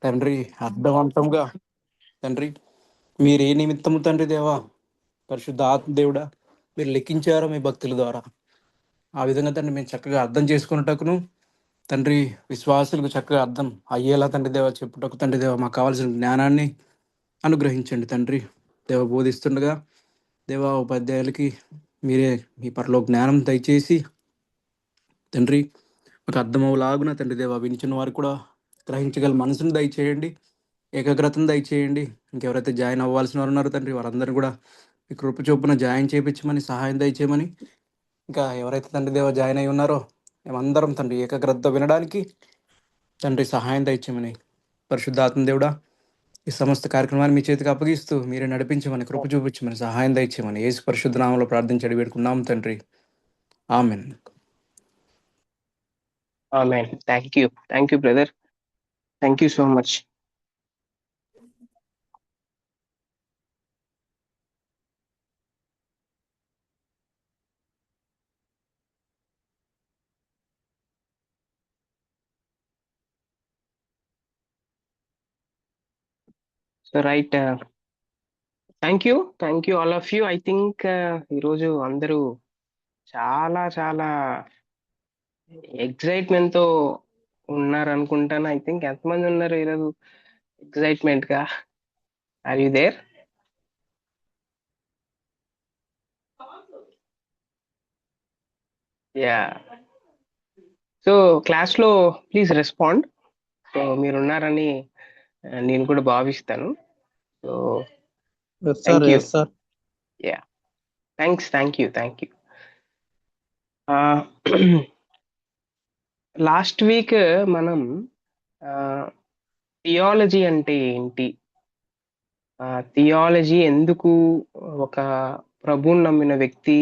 తండ్రి అర్థవంతంగా తండ్రి మీరు ఏ నిమిత్తము తండ్రి దేవా పరిశుద్ధ ఆత్మ దేవుడా మీరు లెక్కించారో మీ భక్తుల ద్వారా ఆ విధంగా తండ్రి మేము చక్కగా అర్థం చేసుకున్నటకును తండ్రి విశ్వాసులకు చక్కగా అర్థం అయ్యేలా తండ్రి దేవ చెప్పుటకు తండ్రి దేవ మాకు కావాల్సిన జ్ఞానాన్ని అనుగ్రహించండి తండ్రి దేవ బోధిస్తుండగా దేవ ఉపాధ్యాయులకి మీరే మీ పరలో జ్ఞానం దయచేసి తండ్రి మాకు అర్థమవులాగున తండ్రి దేవ వినిచిన వారు కూడా గ్రహించగల మనసును దయచేయండి, ఏకాగ్రతను దయచేయండి. ఇంకెవరైతే జాయిన్ అవ్వాల్సిన వారు ఉన్నారో తండ్రి వారందరూ కూడా మీ కృప చొప్పున జాయిన్ చేయించమని సహాయం దయచేయమని, ఇంకా ఎవరైతే తండ్రి దేవ జాయిన్ అయి ఉన్నారో మేమందరం తండ్రి ఏకాగ్రతతో వినడానికి తండ్రి సహాయం దయచేయమని, పరిశుద్ధాత్మ దేవుడా ఈ సమస్త కార్యక్రమాన్ని మీ చేతికి అప్పగిస్తూ మీరే నడిపించమని, కృప చూపించమని, సహాయం దయచేయమని యేసు పరిశుద్ధ నామంలో ప్రార్థించి అడిగి పెట్టుకున్నాం తండ్రి. Amen. Amen. Thank you brother. Thank you so much. So right, thank you all of you. I think ఈరోజు అందరూ చాలా చాలా ఎక్సైట్మెంట్ తో ఉన్నారు అనుకుంటాను. ఐ థింక్ ఎంతమంది ఉన్నారు ఈరోజు ఎక్సైట్మెంట్ గా? Are you there? Yeah. So class లో ప్లీజ్ రెస్పాండ్. సో మీరున్నారని నేను కూడా భావిస్తాను. So thank you. Yeah, thank you. Last week మనం థియాలజీ అంటే ఏంటి, థియాలజీ ఎందుకు ఒక ప్రభువుని నమ్మిన వ్యక్తి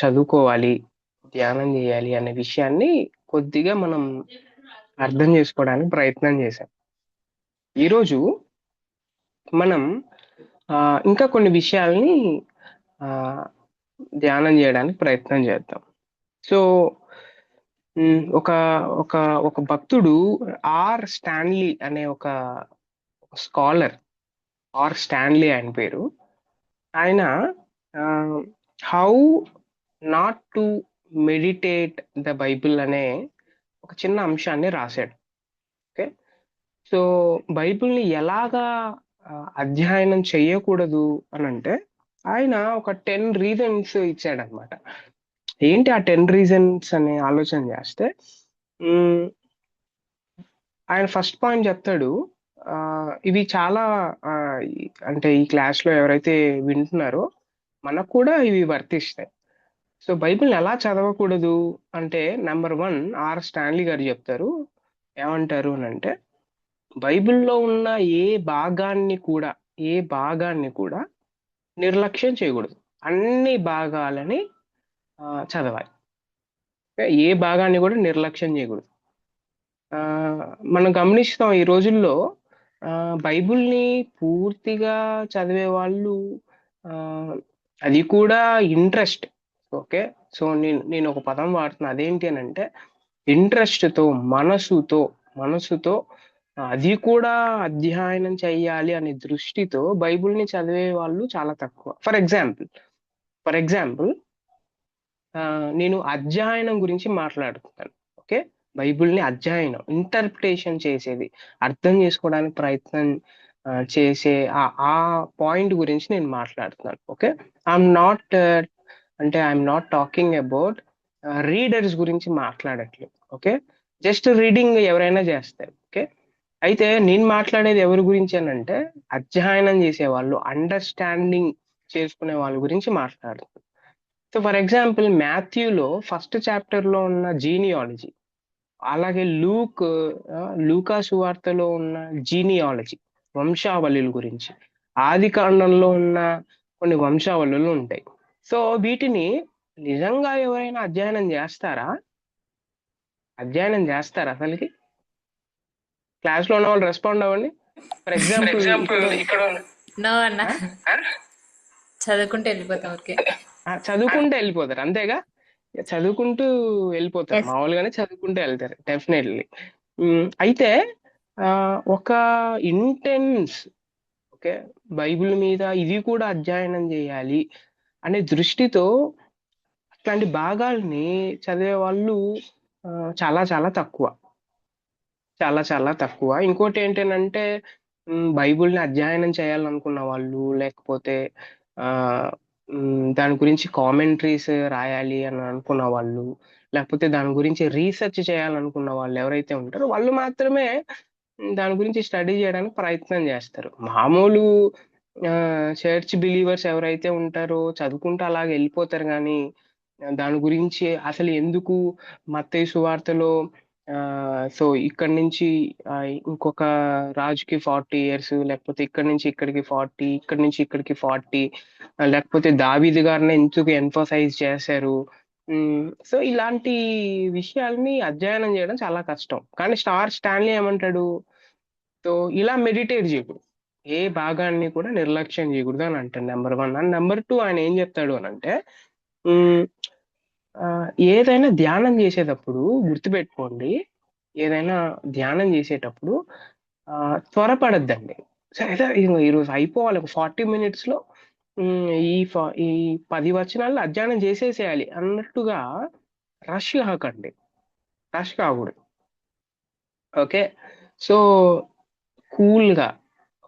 చదువుకోవాలి, ధ్యానం చేయాలి అనే విషయాన్ని కొద్దిగా మనం అర్థం చేసుకోవడానికి ప్రయత్నం చేశాం. ఈరోజు మనం ఇంకా కొన్ని విషయాల్ని ధ్యానం చేయడానికి ప్రయత్నం చేద్దాం. సో ఒక ఒక ఒక భక్తుడు ఆర్ స్టాన్లీ అనే ఒక స్కాలర్, ఆర్ స్టాన్లీ ఆయన పేరు, ఆయన how not to meditate the Bible అనే ఒక చిన్న అంశాన్ని రాశాడు. ఓకే, సో బైబిల్ని ఎలాగా అధ్యయనం చేయకూడదు అని అంటే ఆయన ఒక 10 రీజన్స్ ఇచ్చాడనమాట. ఏంటి ఆ 10 రీజన్స్ అనే ఆలోచన చేస్తే ఆయన ఫస్ట్ పాయింట్ చెప్తాడు. ఇవి చాలా అంటే ఈ క్లాస్ లో ఎవరైతే వింటున్నారో మనకు కూడా ఇవి వర్తిస్తాయి. సో బైబిల్ని ఎలా చదవకూడదు అంటే నెంబర్ 1 ఆర్ స్టాన్లీ గారు చెప్తారు. ఏమంటారు అని అంటే బైబిల్లో ఉన్న ఏ భాగాన్ని కూడా నిర్లక్ష్యం చేయకూడదు, అన్ని భాగాలని చదవాలి. ఏ భాగాన్ని కూడా నిర్లక్ష్యం చేయకూడదు. మనం గమనిస్తాం ఈ రోజుల్లో బైబిల్ని పూర్తిగా చదివే వాళ్ళు, అది కూడా ఇంట్రెస్ట్. ఓకే, సో నేను ఒక పదం వాడుతున్నా, అదేంటి అని అంటే ఇంట్రెస్ట్తో, మనసుతో అది కూడా అధ్యయనం చెయ్యాలి అనే దృష్టితో బైబిల్ని చదివే వాళ్ళు చాలా తక్కువ. ఫర్ ఎగ్జాంపుల్ నేను అధ్యయనం గురించి మాట్లాడుతున్నాను. ఓకే, బైబిల్ని అధ్యయనం, ఇంటర్ప్రిటేషన్ చేసేది, అర్థం చేసుకోవడానికి ప్రయత్నం చేసే ఆ పాయింట్ గురించి నేను మాట్లాడుతున్నాను. Okay, I'm not talking about readers గురించి మాట్లాడట్లేదు. ఓకే, జస్ట్ రీడింగ్ ఎవరైనా చేస్తారు. ఓకే, అయితే నేను మాట్లాడేది ఎవరి గురించి అని అంటే అధ్యయనం చేసే వాళ్ళు, అండర్స్టాండింగ్ చేసుకునే వాళ్ళ గురించి మాట్లాడుతున్నాను. సో ఫర్ ఎగ్జాంపుల్ మాథ్యూలో ఫస్ట్ చాప్టర్లో ఉన్న జీనియాలజీ, అలాగే లూకా సువార్తలో ఉన్న జీనియాలజీ, వంశావళుల గురించి, ఆది కాండంలో ఉన్న కొన్ని వంశావళులు ఉంటాయి. సో వీటిని నిజంగా ఎవరైనా అధ్యయనం చేస్తారా అసలుకి? క్లాస్ లో ఉన్న వాళ్ళు రెస్పాండ్ అవ్వండి. ఫర్ ఎగ్జాంపుల్ ఇక్కడ చదువుకుంటూ వెళ్ళిపోతాం. ఓకే, చదువుకుంటూ వెళ్ళిపోతారు, అంతేగా, చదువుకుంటూ వెళ్ళిపోతారు, మామూలుగానే చదువుకుంటూ వెళ్తారు డెఫినెట్లీ. అయితే ఒక ఇంటెన్స్ ఓకే బైబిల్ మీద ఇది కూడా అధ్యయనం చేయాలి అనే దృష్టితో అట్లాంటి భాగాల్ని చదివే వాళ్ళు ఆ, చాలా చాలా తక్కువ. చాలా చాలా తక్కువ. ఇంకోటి ఏంటంటే బైబిల్ని అధ్యయనం చేయాలనుకున్న వాళ్ళు లేకపోతే ఆ దాని గురించి కామెంటరీస్ రాయాలి అని అనుకున్న వాళ్ళు లేకపోతే దాని గురించి రీసెర్చ్ చేయాలనుకున్న వాళ్ళు ఎవరైతే ఉంటారో వాళ్ళు మాత్రమే దాని గురించి స్టడీ చేయడానికి ప్రయత్నం చేస్తారు. మామూలు చర్చ్ బిలీవర్స్ ఎవరైతే ఉంటారో చదువుకుంటూ అలాగే వెళ్ళిపోతారు కానీ దాని గురించి అసలు ఎందుకు మత్తయి సువార్తలో సో ఇక్కడి నుంచి ఇంకొక రాజుకి 40 years లేకపోతే ఇక్కడి నుంచి ఇక్కడికి 40 ఇక్కడి నుంచి ఇక్కడికి 40 లేకపోతే దావీదు గారిని ఎందుకు ఎంఫసైజ్ చేశారు. సో ఇలాంటి విషయాల్ని అధ్యయనం చేయడం చాలా కష్టం. కానీ స్టార్ స్టాన్లీ ఏమంటాడు, సో ఇలా మెడిటేట్ చేయకూడదు, ఏ భాగాన్ని కూడా నిర్లక్ష్యం చేయకూడదు అని అంటాడు. నెంబర్ 1 అండ్ నెంబర్ 2 ఆయన ఏం చెప్తాడు అని అంటే ఉమ్, ఆ, ఏదైనా ధ్యానం చేసేటప్పుడు గుర్తుపెట్టుకోండి, ఏదైనా ధ్యానం చేసేటప్పుడు త్వరపడద్దండి. సరే ఈరోజు అయిపోవాలి ఒక 40 minutes లో ఈ 10 వచనాలు అధ్యయనం చేసేసేయాలి అన్నట్టుగా రష్ కాకండి, రష్ కాకూడదు. ఓకే సో కూల్గా.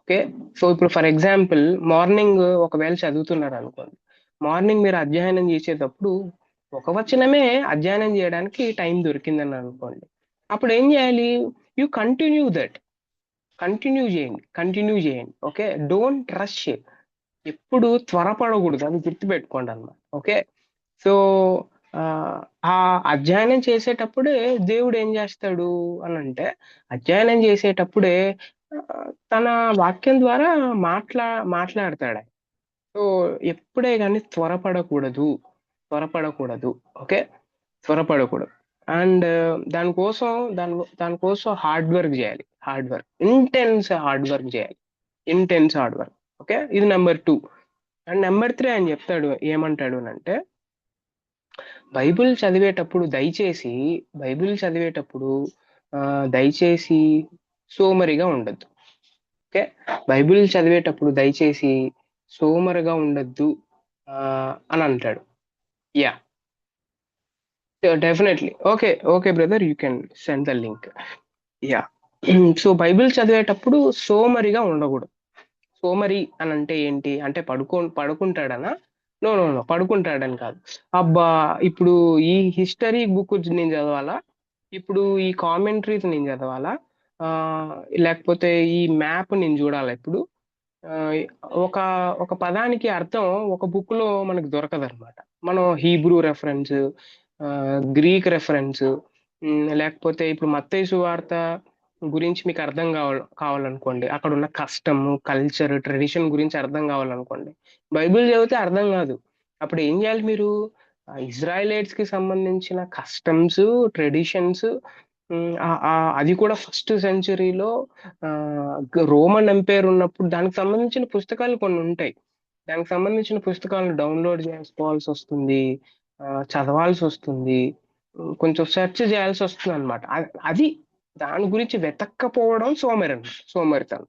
ఓకే సో ఇప్పుడు ఫర్ ఎగ్జాంపుల్ మార్నింగ్ ఒకవేళ చదువుతున్నారు అనుకోండి, మార్నింగ్ మీరు అధ్యయనం చేసేటప్పుడు ఒక వచనమే అధ్యయనం చేయడానికి టైం దొరికిందని అనుకోండి, అప్పుడు ఏం చేయాలి, యూ కంటిన్యూ దట్, కంటిన్యూ చేయండి. ఓకే డోంట్ రష్, ఎప్పుడు త్వరపడకూడదు, అది గుర్తుపెట్టుకోండి అన్నమాట. ఓకే సో ఆ అధ్యయనం చేసేటప్పుడే దేవుడు ఏం చేస్తాడు అని అంటే, అధ్యయనం చేసేటప్పుడే ఆ, తన వాక్యం ద్వారా మాట్లాడతాడు. సో ఎప్పుడే కానీ త్వరపడకూడదు. ఓకే త్వరపడకూడదు. అండ్ దానికోసం హార్డ్ వర్క్ చేయాలి, హార్డ్ వర్క్ చేయాలి, ఇంటెన్స్ హార్డ్ వర్క్. ఓకే ఇది నెంబర్ 2. అండ్ నెంబర్ 3 ఆయన చెప్తాడు ఏమంటాడు అని అంటే, బైబిల్ చదివేటప్పుడు దయచేసి సోమరిగా ఉండద్దు. ఓకే బైబిల్ చదివేటప్పుడు దయచేసి సోమరిగా ఉండద్దు అని అంటాడు. Yeah definitely. Okay brother, you can send the link. Yeah so Bible చదివేటప్పుడు సోమరిగా ఉండకూడదు. సోమరి అని అంటే ఏంటి అంటే పడుకుంటాడనా? నో, పడుకుంటాడని కాదు. అబ్బా ఇప్పుడు ఈ హిస్టరీ బుక్ నేను చదవాలా, ఇప్పుడు ఈ కామెంటరీస్ నేను చదవాలా, ఆ, లేకపోతే ఈ మ్యాప్ నేను చూడాలా. ఇప్పుడు ఆ, ఒక ఒక పదానికి అర్థం ఒక బుక్ లో మనకు దొరకదు అనమాట. మనం హీబ్రూ రెఫరెన్స్, గ్రీక్ రెఫరెన్స్, లేకపోతే ఇప్పుడు మత్తయి సువార్త గురించి మీకు అర్థం కావాలనుకోండి, అక్కడ ఉన్న కస్టమ్, కల్చర్, ట్రెడిషన్ గురించి అర్థం కావాలనుకోండి, బైబిల్ చదివితే అర్థం కాదు. అప్పుడు ఏం చేయాలి మీరు, ఇజ్రాయలైట్స్ కి సంబంధించిన కస్టమ్స్, ట్రెడిషన్స్, అది కూడా ఫస్ట్ సెంచరీలో రోమన్ ఎంపైర్ ఉన్నప్పుడు దానికి సంబంధించిన పుస్తకాలు కొన్ని ఉంటాయి. దానికి సంబంధించిన పుస్తకాలను డౌన్లోడ్ చేసుకోవాల్సి వస్తుంది, చదవాల్సి వస్తుంది, కొంచెం సెర్చ్ చేయాల్సి వస్తుంది అనమాట. అది దాని గురించి వెతక్కపోవడం సోమరితనం.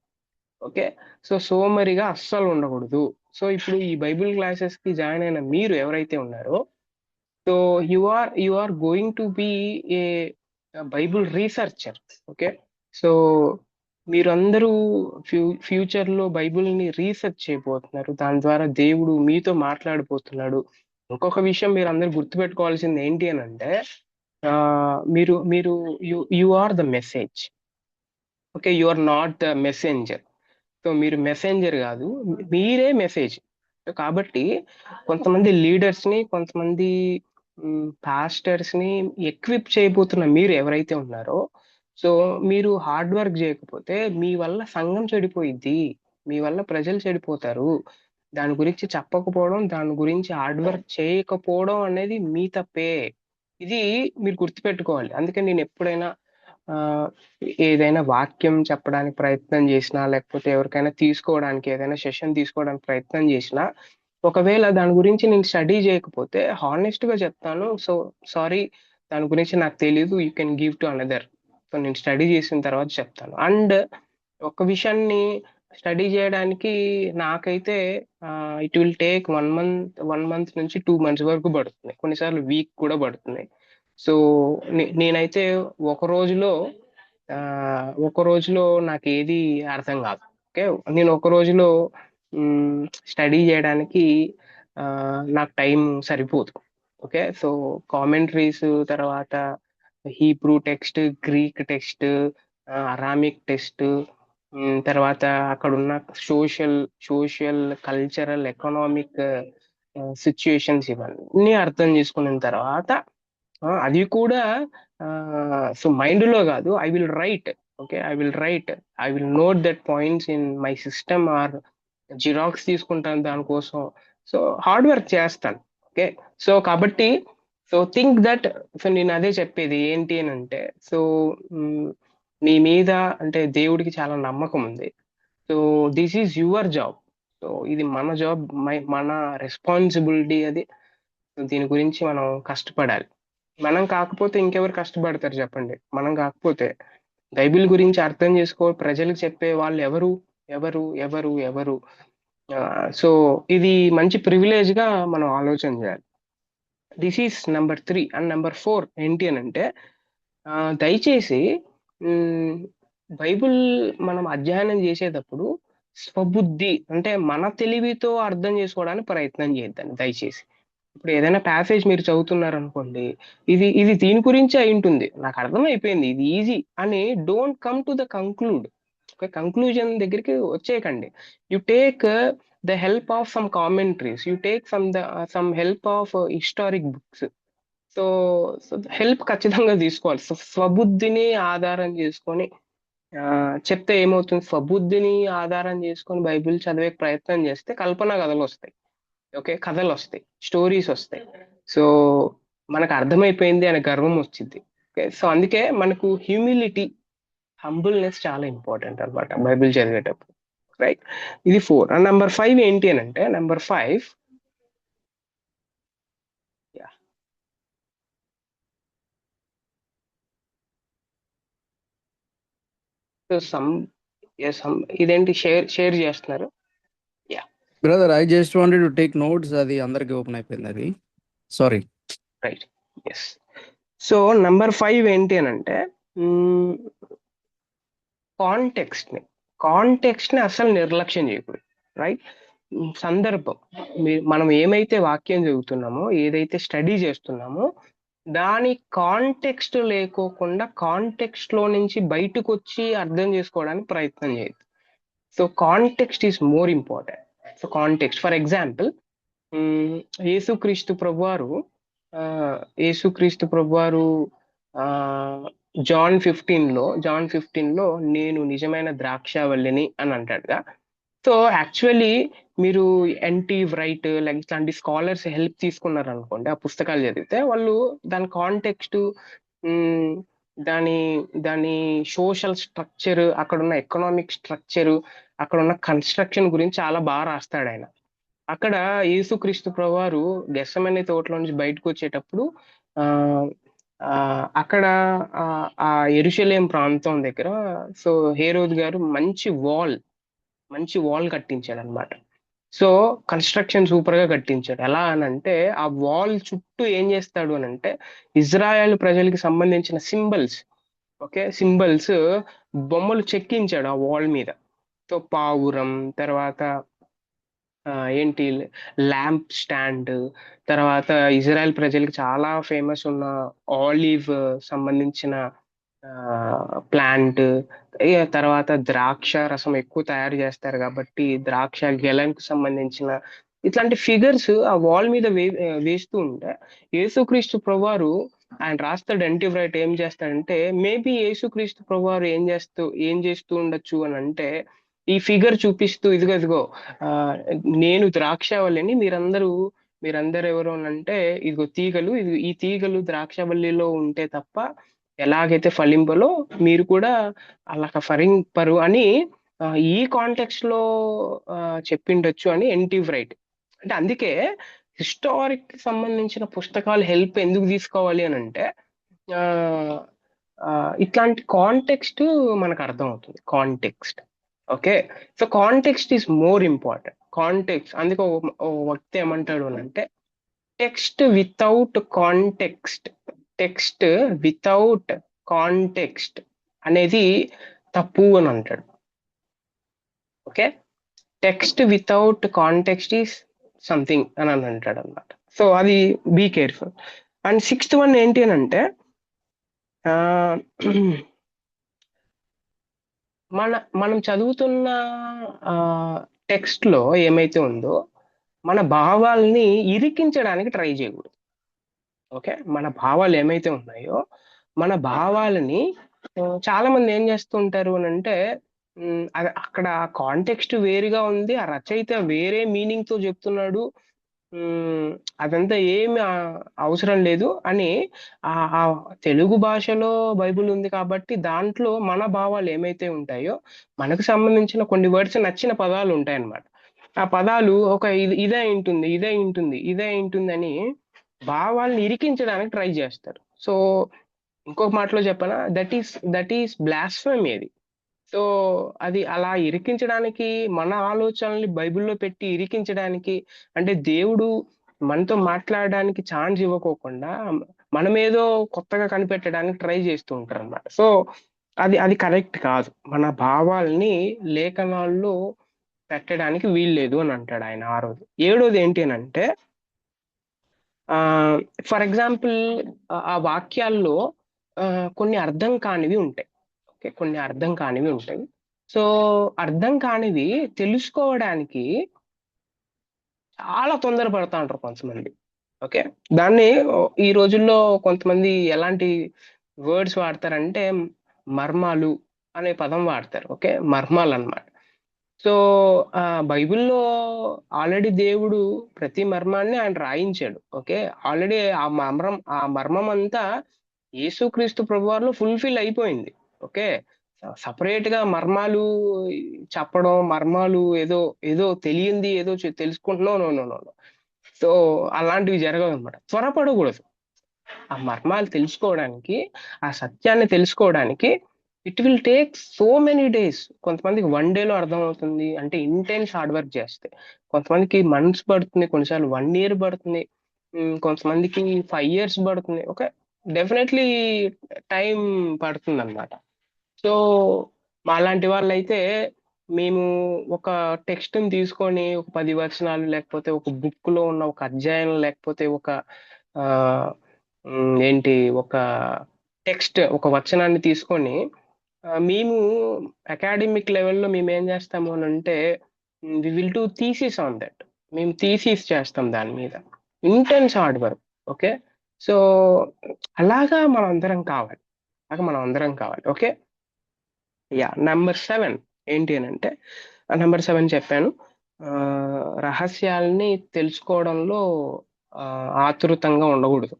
ఓకే సో సోమరిగా అస్సలు ఉండకూడదు. సో ఇప్పుడు ఈ బైబిల్ క్లాసెస్ కి జాయిన్ అయిన మీరు ఎవరైతే ఉన్నారో, so you are going to be a Bible researcher. Okay so మీరందరూ ఫ్యూచర్ లో బైబిల్ని రీసెర్చ్ చేయబోతున్నారు, దాని ద్వారా దేవుడు మీతో మాట్లాడబోతున్నాడు. ఇంకొక విషయం మీరు అందరు గుర్తుపెట్టుకోవాల్సింది ఏంటి అని అంటే, మీరు మీరు you are the message. Okay you are not the messenger. So మీరు మెసెంజర్ కాదు, మీరే మెసేజ్. కాబట్టి కొంతమంది లీడర్స్ ని, కొంతమంది పాస్టర్స్ ని ఎక్విప్ చేయబోతున్న మీరు ఎవరైతే ఉన్నారో, సో మీరు హార్డ్ వర్క్ చేయకపోతే మీ వల్ల సంఘం చెడిపోయిద్ది, మీ వల్ల ప్రజలు చెడిపోతారు. దాని గురించి చెప్పకపోవడం, దాని గురించి హార్డ్ వర్క్ చేయకపోవడం అనేది మీ తప్పే. ఇది మీరు గుర్తుపెట్టుకోవాలి. అందుకే నేను ఎప్పుడైనా ఆ, ఏదైనా వాక్యం చెప్పడానికి ప్రయత్నం చేసినా, లేకపోతే ఎవరికైనా ఏదైనా సెషన్ తీసుకోవడానికి ప్రయత్నం చేసినా, ఒకవేళ దాని గురించి నేను స్టడీ చేయకపోతే హానెస్ట్ గా చెప్తాను, సో సారీ, దాని గురించి నాకు తెలియదు, you can give to another. So నేను స్టడీ చేసిన తర్వాత చెప్తాను. అండ్ ఒక విషయాన్ని స్టడీ చేయడానికి నాకైతే ఇట్ విల్ టేక్ 1 మంత్ నుంచి 2 months వరకు పడుతుంది, కొన్నిసార్లు వీక్ కూడా పడుతుంది. సో నేనైతే ఒక రోజులో ఒక రోజులో నాకు ఏది అర్థం కాదు. ఓకే, నేను ఒక రోజులో స్టడీ చేయడానికి నాకు టైం సరిపోదు. ఓకే, సో కామెంటరీస్, తర్వాత Hebrew text, Greek text, Aramaic text, తర్వాత అక్కడ ఉన్న సోషల్ కల్చరల్ ఎకనామిక్ సిచ్యుయేషన్స్ ఇవన్నీ అర్థం చేసుకున్న తర్వాత అది కూడా సో మైండ్లో కాదు, I will write. Okay, I will note that points in my system or xerox తీసుకుంటాను దానికోసం. సో హార్డ్ వర్క్ చేస్తాను. ఓకే, సో కాబట్టి థింక్ దట్. సో నేను అదే చెప్పేది ఏంటి అని అంటే, సో మీ మీద అంటే దేవుడికి చాలా నమ్మకం ఉంది. So this is your job. So ఇది మన జాబ్, మన రెస్పాన్సిబిలిటీ అది. దీని గురించి మనం కష్టపడాలి. మనం కాకపోతే ఇంకెవరు కష్టపడతారు చెప్పండి? మనం కాకపోతే బైబిల్ గురించి అర్థం ప్రజలకు చెప్పే వాళ్ళు ఎవరు ఎవరు ఎవరు ఎవరు సో ఇది మంచి ప్రివిలేజ్ గా మనం ఆలోచన చేయాలి. This is number 3. And number 4 ఏంటి అని అంటే, దయచేసి బైబిల్ మనం అధ్యయనం చేసేటప్పుడు స్వబుద్ధి అంటే మన తెలివితో అర్థం చేసుకోవడానికి ప్రయత్నం చేద్దాం దయచేసి. ఇప్పుడు ఏదైనా ప్యాసేజ్ మీరు చదువుతున్నారు అనుకోండి, ఇది దీని గురించి అయి ఉంటుంది, నాకు అర్థమైపోయింది, ఇది ఈజీ అని don't come to the conclude. Okay, conclusion దగ్గరికి వచ్చేయకండి. You take the help of some commentaries, you take some help of historic books. So help ఖచ్చితంగా తీసుకోవాలి. స్వబుద్ధిని ఆధారం చేసుకొని చెప్తే ఏమవుతుంది, స్వబుద్ధిని ఆధారం చేసుకొని బైబిల్ చదివే ప్రయత్నం చేస్తే కల్పన కథలు వస్తాయి. ఓకే, కథలు వస్తాయి, స్టోరీస్ వస్తాయి. సో మనకు అర్థమైపోయింది అనే గర్వం వచ్చింది. ఓకే, సో అందుకే మనకు హ్యూమిలిటీ, హంబుల్నెస్ చాలా ఇంపార్టెంట్ అనమాట బైబిల్ చదివేటప్పుడు. రైట్, ఇది 4. అండ్ నెంబర్ 5 ఏంటి అని అంటే, నెంబర్ 5 ఇదేంటి షేర్ చేస్తున్నారు? Yeah brother, I just wanted to take notes. అది అందరికి ఓపెన్ అయిపోయింది, అది sorry. Right, yes. So number 5 ఏంటి అని అంటే, కాంటెక్స్ట్ ని అసలు నిర్లక్ష్యం చేయకూడదు. రైట్, సందర్భం, మనం ఏమైతే వాక్యం చదువుతున్నామో, ఏదైతే స్టడీ చేస్తున్నామో, దాని కాంటెక్స్ట్ లేకోకుండా కాంటెక్స్ట్ లో నుంచి బయటకు వచ్చి అర్థం చేసుకోవడానికి ప్రయత్నం చేయదు. So context is more important. So context, for example, యేసుక్రీస్తు ప్రభువారు జాన్ 15లో నేను నిజమైన ద్రాక్షావల్లిని అని అంటాడుగా. సో యాక్చువల్లీ మీరు ఎన్టీ రైట్ లైక్ ఇట్లాంటి స్కాలర్స్ హెల్ప్ తీసుకున్నారు అనుకోండి, ఆ పుస్తకాలు చదివితే వాళ్ళు దాని కాంటెక్స్ట్, దాని సోషల్ స్ట్రక్చర్, అక్కడ ఉన్న ఎకనామిక్ స్ట్రక్చర్, అక్కడ ఉన్న కన్స్ట్రక్షన్ గురించి చాలా బాగా రాస్తాడు ఆయన. అక్కడ యేసుక్రీస్తు ప్రభువారు గెత్సెమనే తోటలో నుంచి బయటకు వచ్చేటప్పుడు అక్కడ ఆ యెరూషలేం ప్రాంతం దగ్గర సో హేరోద్ గారు మంచి వాల్ కట్టించాడు అనమాట. సో కన్స్ట్రక్షన్ సూపర్ గా కట్టించాడు. ఎలా అని అంటే, ఆ వాల్ చుట్టూ ఏం చేస్తాడు అని అంటే, ఇజ్రాయెల్ ప్రజలకి సంబంధించిన సింబల్స్ బొమ్మలు చెక్కించాడు ఆ వాల్ మీద. సో పావురం, తర్వాత ఏంటి ల్యాంప్ స్టాండ్, తర్వాత ఇజ్రాయెల్ ప్రజలకి చాలా ఫేమస్ ఉన్న ఆలివ్ సంబంధించిన ప్లాంట్, తర్వాత ద్రాక్ష రసం ఎక్కువ తయారు చేస్తారు కాబట్టి ద్రాక్ష గెలంకు సంబంధించిన ఇట్లాంటి ఫిగర్స్ ఆ వాల్ మీద వేస్తూ ఉంటే, యేసుక్రీస్తు ప్రభువారు ఆయన రాస్తాడు, ఎన్టీ రైట్ ఏం చేస్తాడంటే, మేబీ యేసుక్రీస్తు ప్రభువారు ఏం చేస్తూ ఉండొచ్చు అని అంటే, ఈ ఫిగర్ చూపిస్తూ ఇదిగో నేను ద్రాక్షవల్లిని, మీరందరూ ఎవరు అని అంటే, ఇదిగో తీగలు, ఈ తీగలు ద్రాక్షవల్లిలో ఉంటే తప్ప ఎలాగైతే ఫలింపలో మీరు కూడా అలా ఫలింపరు అని ఈ కాంటెక్స్ట్ లో చెప్పిండొచ్చు అని ఎన్టీ రైట్. అంటే అందుకే హిస్టారిక్ సంబంధించిన పుస్తకాలు హెల్ప్ ఎందుకు తీసుకోవాలి అని అంటే, ఇట్లాంటి కాంటెక్స్ట్ మనకు అర్థం అవుతుంది. Context. Okay. So context is more important. Context అందుకే ఓ వ్యక్తి ఏమంటాడు అని అంటే, text without context text without context అనేది తప్పు అని అంటాడు. Okay. Text without context is something అని అంటాడు అనమాట. సో అది be careful. And 6th one ఏంటి అని అంటే, మనం చదువుతున్న టెక్స్ట్ లో ఏమైతే ఉందో మన భావాల్ని ఇరికించడానికి ట్రై చేయకూడదు. ఓకే. మన భావాలు ఏమైతే ఉన్నాయో మన భావాలని చాలా మంది ఏం చేస్తూ ఉంటారు అని అంటే, అది అక్కడ కాంటెక్స్ట్ వేరుగా ఉంది, ఆ రచయిత వేరే మీనింగ్ తో చెప్తున్నాడు, అదంతా ఏమి అవసరం లేదు అని ఆ తెలుగు భాషలో బైబిల్ ఉంది కాబట్టి దాంట్లో మన భావాలు ఏమైతే ఉంటాయో మనకు సంబంధించిన కొన్ని వర్డ్స్ నచ్చిన పదాలు ఉంటాయన్నమాట. ఆ పదాలు ఒక ఇదే ఉంటుంది ఇదే ఉంటుంది ఇదే ఉంటుంది అని భావాల్ని ఇరికించడానికి ట్రై చేస్తారు. సో ఇంకొక మాటలో చెప్పనా, దట్ ఈస్ బ్లాస్ఫెమీ అది. సో అది అలా ఇరికించడానికి, మన ఆలోచనల్ని బైబిల్లో పెట్టి ఇరికించడానికి, అంటే దేవుడు మనతో మాట్లాడడానికి ఛాన్స్ ఇవ్వకోకుండా మనమేదో కొత్తగా కనిపెట్టడానికి ట్రై చేస్తూ ఉంటారు అన్నమాట. సో అది కరెక్ట్ కాదు. మన భావాల్ని లేఖనాల్లో పెట్టడానికి వీల్లేదు అని అంటాడు ఆయన 6వది. 7వది ఏంటి అని అంటే, ఫర్ ఎగ్జాంపుల్ ఆ వాక్యాల్లో కొన్ని అర్థం కానివి ఉంటాయి. ఓకే. కొన్ని అర్థం కానివి ఉంటాయి. సో అర్థం కానివి తెలుసుకోవడానికి చాలా తొందరపడతా ఉంటారు కొంతమంది. ఓకే. దాన్ని ఈ రోజుల్లో కొంతమంది ఎలాంటి వర్డ్స్ వాడతారంటే, మర్మాలు అనే పదం వాడతారు. ఓకే. మర్మాలు అన్నమాట. సో బైబిల్లో ఆల్రెడీ దేవుడు ప్రతి మర్మాన్ని ఆయన రాయించాడు. ఓకే. ఆల్రెడీ ఆ మర్మం అంతా యేసుక్రీస్తు ప్రభువారిలో ఫుల్ఫిల్ అయిపోయింది. ఓకే. సపరేట్ గా మర్మాలు చెప్పడం, మర్మాలు ఏదో ఏదో తెలియంది ఏదో తెలుసుకుంటున్నాం. No no no no. So అలాంటివి జరగవు అనమాట. త్వరపడకూడదు. ఆ మర్మాలు తెలుసుకోవడానికి, ఆ సత్యాన్ని తెలుసుకోవడానికి it will take so many days. కొంతమందికి 1 డేలో అర్థం అవుతుంది, అంటే ఇంటెన్స్ హార్డ్ వర్క్ చేస్తే. కొంతమందికి మంత్స్ పడుతుంది, కొన్నిసార్లు 1 ఇయర్ పడుతుంది, కొంతమందికి 5 ఇయర్స్ పడుతుంది. ఓకే. డెఫినెట్లీ టైం పడుతుంది అనమాట. సో మాలాంటి వాళ్ళైతే మేము ఒక టెక్స్ట్ ని తీసుకొని ఒక 10 వచనాలు, లేకపోతే ఒక బుక్ లో ఉన్న ఒక అధ్యాయం, లేకపోతే ఒక ఆ ఏంటి ఒక టెక్స్ట్, ఒక వచనాన్ని తీసుకొని మేము అకాడమిక్ లెవెల్లో మేము ఏం చేస్తాము అని అంటే, we will do thesis on that. మేము థీసిస్ చేస్తాం దాని మీద. Intense hard work. Okay. So అలాగా మనం అందరం కావాలి. ఓకే. నెంబర్ 7 ఏంటి అని అంటే, నెంబర్ 7 చెప్పాను. రహస్యాల్ని తెలుసుకోవడంలో ఆతృతంగా ఉండకూడదు.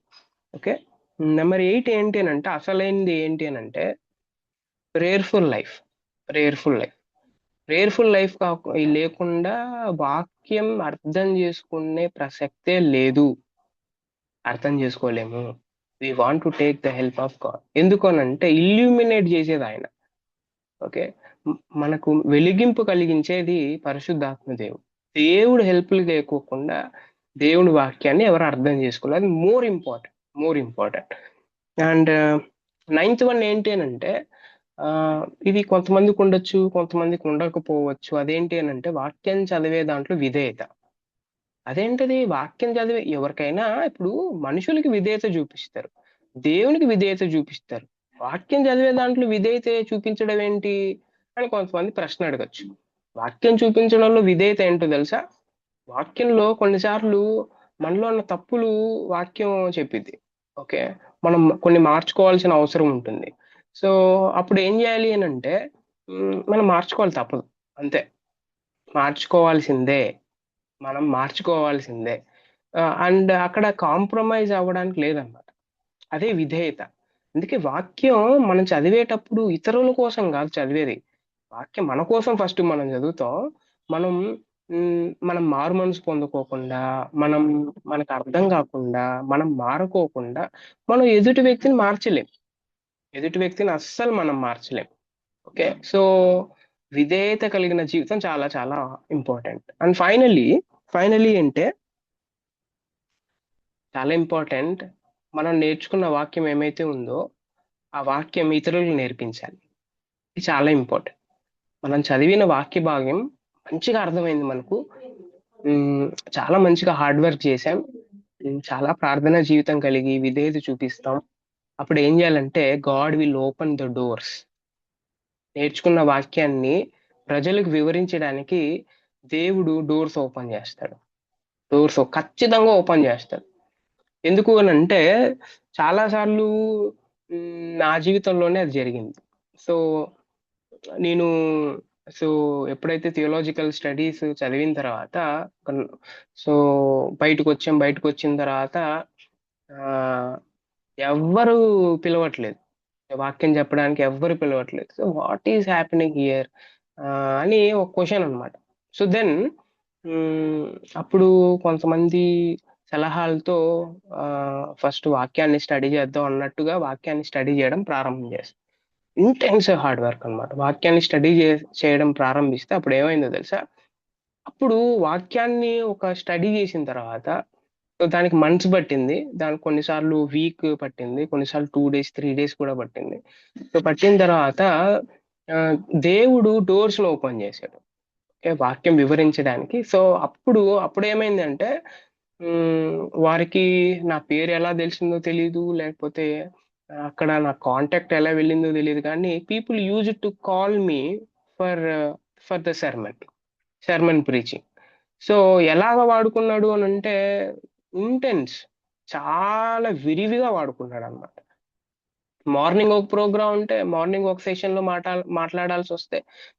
ఓకే. నెంబర్ 8 ఏంటి అని అంటే, అసలైనది ఏంటి అని అంటే, ప్రేయర్ఫుల్ లైఫ్. ప్రేయర్ఫుల్ లైఫ్ లేకుండా వాక్యం అర్థం చేసుకునే ప్రసక్తే లేదు. అర్థం చేసుకోలేము. We want to take the help of God. ఎందుకు అని అంటే, ఇల్యూమినేట్ చేసేది ఆయన. ఓకే. మనకు వెలిగింపు కలిగించేది పరిశుద్ధాత్మ దేవుడు. దేవుడు హెల్ప్ లేకోకుండా దేవుని వాక్యాన్ని ఎవరు అర్థం చేసుకోలేదు. అది more important. And 9th one ఏంటి అని అంటే, ఇది కొంతమందికి ఉండొచ్చు, కొంతమందికి ఉండకపోవచ్చు. అదేంటి అని అంటే, వాక్యం చదివే దాంట్లో విధేయత. అదేంటది? వాక్యం చదివే ఎవరికైనా ఇప్పుడు మనుషులకి విధేయత చూపిస్తారు, దేవునికి విధేయత చూపిస్తారు. వాక్యం చదివే దాంట్లో విధేయత చూపించడం ఏంటి అని కొంతమంది ప్రశ్న అడగచ్చు. వాక్యం చూపించడంలో విధేయత ఏంటో తెలుసా? వాక్యంలో కొన్నిసార్లు మనలో ఉన్న తప్పులు వాక్యం చెప్పిద్ది. ఓకే. మనం కొన్ని మార్చుకోవాల్సిన అవసరం ఉంటుంది. సో అప్పుడు ఏం చేయాలి అని అంటే, మనం మార్చుకోవాలి, తప్పదు, అంతే. మార్చుకోవాల్సిందే, మనం మార్చుకోవాల్సిందే. అండ్ అక్కడ కాంప్రమైజ్ అవ్వడానికి లేదన్నమాట. అదే విధేయత. అందుకే వాక్యం మనం చదివేటప్పుడు ఇతరుల కోసం కాదు చదివేది. వాక్యం మన కోసం ఫస్ట్ మనం చదువుతాం. మనం మనం మారు మనసు పొందుకోకుండా, మనకు అర్థం కాకుండా, మనం మారుకోకుండా మనం ఎదుటి వ్యక్తిని మార్చలేం. ఎదుటి వ్యక్తిని అస్సలు మనం మార్చలేం. ఓకే, సో విధేయత కలిగిన జీవితం చాలా చాలా ఇంపార్టెంట్. అండ్ ఫైనలీ అంటే చాలా ఇంపార్టెంట్, మనం నేర్చుకున్న వాక్యం ఏమైతే ఉందో ఆ వాక్యం ఇతరులకు నేర్పించాలి. ఇది చాలా ఇంపార్టెంట్. మనం చదివిన వాక్య భాగం మంచిగా అర్థమైంది మనకు, ఉమ్, చాలా మంచిగా హార్డ్ వర్క్ చేశాం, చాలా ప్రార్థనా జీవితం కలిగి విధేయత చూపిస్తాం. అప్పుడు ఏం చేయాలంటే God will open the doors. నేర్చుకున్న వాక్యాన్ని ప్రజలకు వివరించడానికి దేవుడు డోర్స్ ఓపెన్ చేస్తాడు. డోర్స్ ఖచ్చితంగా ఓపెన్ చేస్తాడు. ఎందుకు అని అంటే చాలా సార్లు నా జీవితంలోనే అది జరిగింది. సో నేను సో ఎప్పుడైతే థియోలాజికల్ స్టడీస్ చదివిన తర్వాత, సో బయటకు వచ్చిన తర్వాత ఆ, ఎవ్వరు పిలవట్లేదు, వాక్యం చెప్పడానికి ఎవ్వరు పిలవట్లేదు. So what is happening here అని ఒక క్వశ్చన్ అనమాట. సో దెన్ అప్పుడు కొంతమంది సలహాలతో ఫస్ట్ వాక్యాన్ని స్టడీ చేద్దాం అన్నట్టుగా వాక్యాన్ని స్టడీ చేయడం ప్రారంభం చేస్తాం. ఇంటెన్సివ్ హార్డ్ వర్క్ అన్నమాట. వాక్యాన్ని స్టడీ చేయడం ప్రారంభిస్తే అప్పుడు ఏమైందో తెలుసా, అప్పుడు వాక్యాన్ని ఒక స్టడీ చేసిన తర్వాత, సో దానికి మంత్స్ పట్టింది, దానికి కొన్నిసార్లు వీక్ పట్టింది, కొన్నిసార్లు 2 days 3 days కూడా పట్టింది. సో పట్టిన తర్వాత ఆ, దేవుడు డోర్స్ ఓపెన్ చేశాడు, ఓకే, వాక్యం వివరించడానికి. సో అప్పుడు ఏమైందంటే వారికి నా పేరు ఎలా తెలిసిందో తెలియదు, లేకపోతే అక్కడ నా కాంటాక్ట్ ఎలా వెళ్ళిందో తెలియదు, కానీ people use to call me for for the sermon preaching. So ఎలాగ వాడుకున్నాడు అని అంటే ఇంటెన్స్, చాలా విరివిగా వాడుకున్నాడు అన్నమాట. మార్నింగ్ ఒక ప్రోగ్రామ్ ఉంటే మార్నింగ్ ఒక సెషన్ లో మాట్లాడాల్సి వస్తే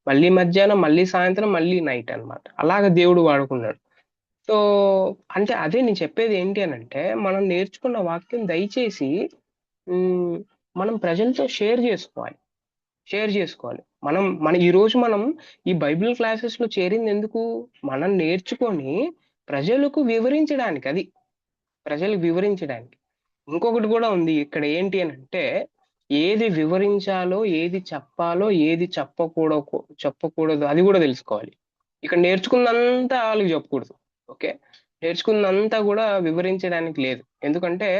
మళ్ళీ మధ్యాహ్నం, మళ్ళీ సాయంత్రం, మళ్ళీ నైట్ అన్నమాట. అలాగ దేవుడు వాడుకున్నాడు. సో అంటే అదే నేను చెప్పేది ఏంటి అని అంటే, మనం నేర్చుకున్న వాక్యం దయచేసి ఉమ్, మనం ప్రజలతో షేర్ చేసుకోవాలి. మన ఈ రోజు ఈ బైబిల్ క్లాసెస్ లో చేరింది ఎందుకు? మనం నేర్చుకొని ప్రజలకు వివరించడానికి, అది ప్రజలకు వివరించడానికి. ఇంకొకటి కూడా ఉంది ఇక్కడ, ఏంటి అని అంటే ఏది వివరించాలో, ఏది చెప్పాలో, ఏది చెప్పకూడదు అది కూడా తెలుసుకోవాలి. ఇక్కడ నేర్చుకున్నంతా వాళ్ళకి చెప్పకూడదు. ఓకే, నేర్చుకున్నంతా కూడా వివరించడానికి లేదు. ఎందుకంటే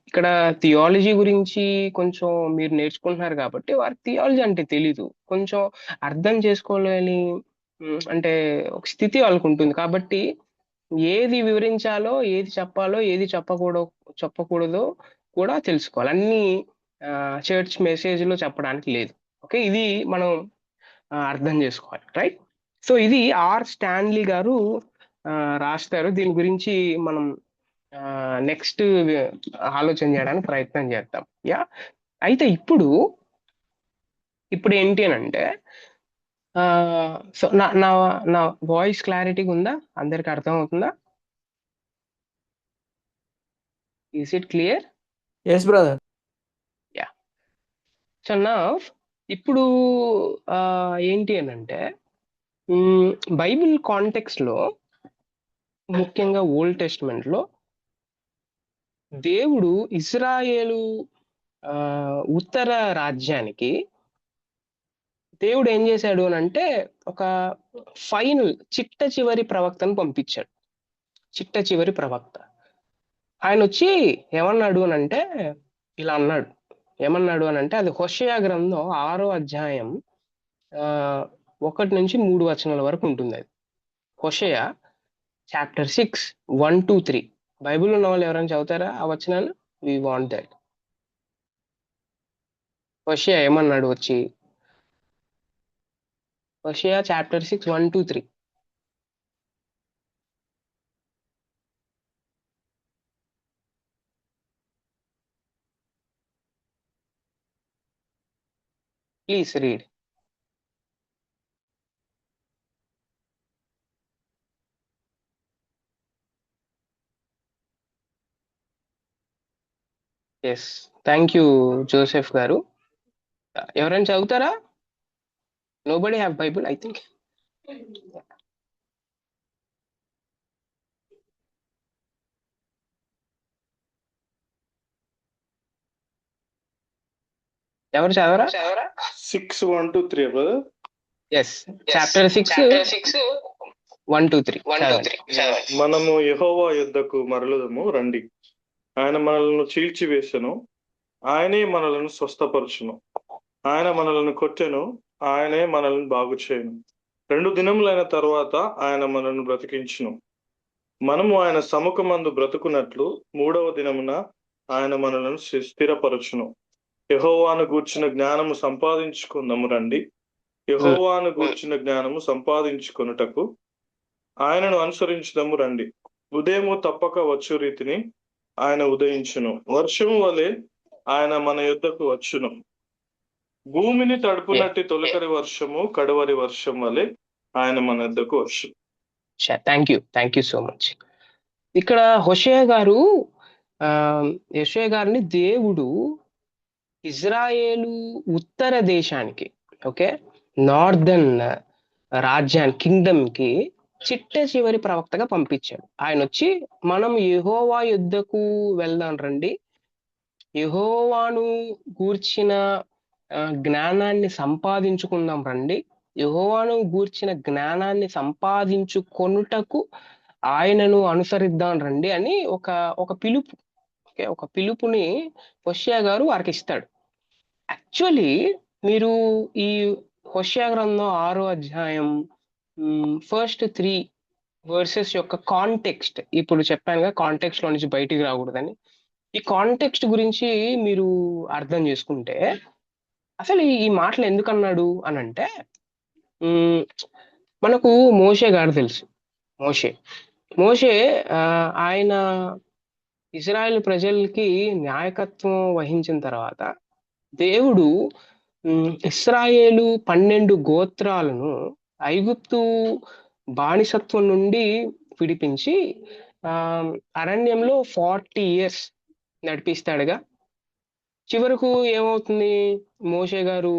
ఇక్కడ థియాలజీ గురించి కొంచెం మీరు నేర్చుకుంటున్నారు కాబట్టి వారికి థియాలజీ అంటే తెలీదు, కొంచెం అర్థం చేసుకోలేని అంటే ఒక స్థితి వాళ్ళకు ఉంటుంది. కాబట్టి ఏది వివరించాలో, ఏది చెప్పాలో, ఏది చెప్పకూడదో కూడా తెలుసుకోవాలి. అన్ని చర్చ్ మెసేజ్ లో చెప్పడానికి లేదు. ఓకే, ఇది మనం అర్థం చేసుకోవాలి, రైట్? సో ఇది స్టాన్లీ గారు ఆ, రాస్తారు. దీని గురించి మనం నెక్స్ట్ ఆలోచన చేయడానికి ప్రయత్నం చేద్దాం. యా, అయితే ఇప్పుడు ఏంటి అని అంటే సో నా నా నా వాయిస్ క్లారిటీగా ఉందా? అందరికి అర్థం అవుతుందా? Is it clear? Yes brother. Yeah. So నా ఇప్పుడు ఏంటి అని అంటే బైబిల్ కాంటెక్స్ట్ లో, ముఖ్యంగా ఓల్డ్ టెస్ట్మెంట్ లో దేవుడు ఇజ్రాయేలు ఆ, ఉత్తర రాజ్యానికి దేవుడు ఏం చేశాడు అని అంటే ఒక ఫైనల్ చిట్ట చివరి ప్రవక్తను పంపించాడు. చిట్ట చివరి ప్రవక్త ఆయన వచ్చి ఏమన్నాడు అని అంటే ఇలా అన్నాడు. ఏమన్నాడు అని అంటే అది హోషేయ గ్రంథం 6వ అధ్యాయం ఆ 1 నుంచి 3 వచనాల వరకు ఉంటుంది. అది హోషేయ చాప్టర్ 6 1 to 3. బైబిల్ ఉన్న వాళ్ళు ఎవరైనా చదువుతారా ఆ వచనాలు? We want that. హోషేయ ఏమన్నాడు వచ్చి, Hosea chapter 6 1 to 3. Please read. Yes, thank you Joseph గారు. ఎవరైనా చదువుతారా? Nobody have Bible I think. ఎవరు చదవరా? 6:1-3 బ్రదర్. ఎస్, చాప్టర్ 6 1-3 చదవండి. మనము యెహోవా యుద్ధకు మరలుదము రండి. ఆయన మనలను చీల్చివేసెను, ఆయనే మనలను స్వస్థపరచును. ఆయన మనలను కొట్టెను, ఆయనే మనల్ని బాగు చేయను. 2 దినములైన తర్వాత ఆయన మనల్ని బ్రతికించును. మనము ఆయన సముఖమందు బ్రతుకున్నట్లు 3వ దినమున ఆయన మనలను స్థిరపరచును. యెహోవాను గూర్చిన జ్ఞానము సంపాదించుకుందాము రండి. యెహోవాను గూర్చిన జ్ఞానము సంపాదించుకొనుటకు ఆయనను అనుసరించుదాము రండి. ఉదయము తప్పక వచ్చు రీతిని ఆయన ఉదయించును, వర్షము వలె ఆయన మన యుద్ధకు వచ్చును. భూమిని తడుపునట్టి తొలకరి వర్షము కడవరి వర్షం వలె ఆయన మన యుద్ధకు వచ్చు. Thank you so much. ఇక్కడ యెషయా గారిని దేవుడు ఇజ్రాయేలు ఉత్తర దేశానికి, ఓకే, నార్దర్న్ రాజ్యానికి, కింగ్డమ్ కి చిట్ట చివరి ప్రవక్తగా పంపించాడు. ఆయన వచ్చి మనం యెహోవా యుద్ధకు వెళ్దాం రండి, యెహోవాను గూర్చిన జ్ఞానాన్ని సంపాదించుకుందాం రండి, యెహోవాను గూర్చిన జ్ఞానాన్ని సంపాదించుకొనుటకు ఆయనను అనుసరిద్దాం రండి అని ఒక పిలుపు, ఓకే, ఒక పిలుపుని హోషేయ గారు వారికి ఇస్తాడు. యాక్చువల్లీ మీరు ఈ హోషేయ గ్రంథం 6వ అధ్యాయం ఫస్ట్ 3 వర్సెస్ యొక్క కాంటెక్స్ట్, ఇప్పుడు చెప్పానుగా కాంటెక్స్ట్ లో నుంచి బయటికి రాకూడదని, ఈ కాంటెక్స్ట్ గురించి మీరు అర్థం చేసుకుంటే అసలు ఈ మాటలు ఎందుకు అన్నాడు అని అంటే, మనకు మోషే గారు తెలుసు. మోషే ఆయన ఇజ్రాయెల్ ప్రజలకి నాయకత్వం వహించిన తర్వాత దేవుడు ఇశ్రాయేలు 12 గోత్రాలను ఐగుప్తు బానిసత్వం నుండి విడిపించి అరణ్యంలో 40 years నడిపిస్తాడుగా. చివరకు ఏమవుతుంది, మోషే గారు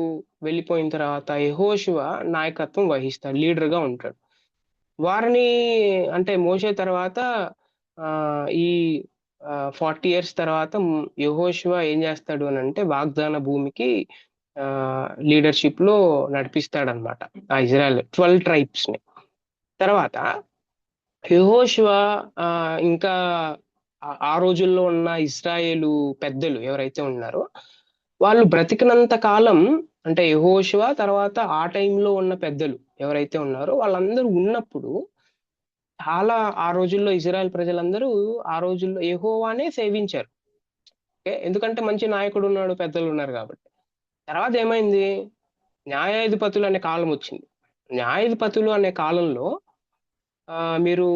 వెళ్ళిపోయిన తర్వాత యెహోషువ నాయకత్వం వహిస్తాడు, లీడర్ గా ఉంటాడు. వారిని అంటే మోషే తర్వాత ఈ 40 years తర్వాత యెహోషువ ఏం చేస్తాడు అని అంటే వాగ్దాన భూమికి లీడర్షిప్ లో నడిపిస్తాడు అనమాట ఆ ఇజ్రాయెల్ 12 tribes ని. తర్వాత యెహోషువ ఇంకా ఆ రోజుల్లో ఉన్న ఇశ్రాయేలు పెద్దలు ఎవరైతే ఉన్నారో వాళ్ళు బ్రతికినంత కాలం, అంటే యెహోషువ తర్వాత ఆ టైంలో ఉన్న పెద్దలు ఎవరైతే ఉన్నారో వాళ్ళందరూ ఉన్నప్పుడు చాలా ఆ రోజుల్లో ఇజ్రాయెల్ ప్రజలందరూ ఆ రోజుల్లో యెహోవానే సేవించారు, ఓకే, ఎందుకంటే మంచి నాయకుడు ఉన్నాడు, పెద్దలు ఉన్నారు కాబట్టి. తర్వాత ఏమైంది, న్యాయాధిపతులు అనే కాలం వచ్చింది. న్యాయాధిపతులు అనే కాలంలో మీరు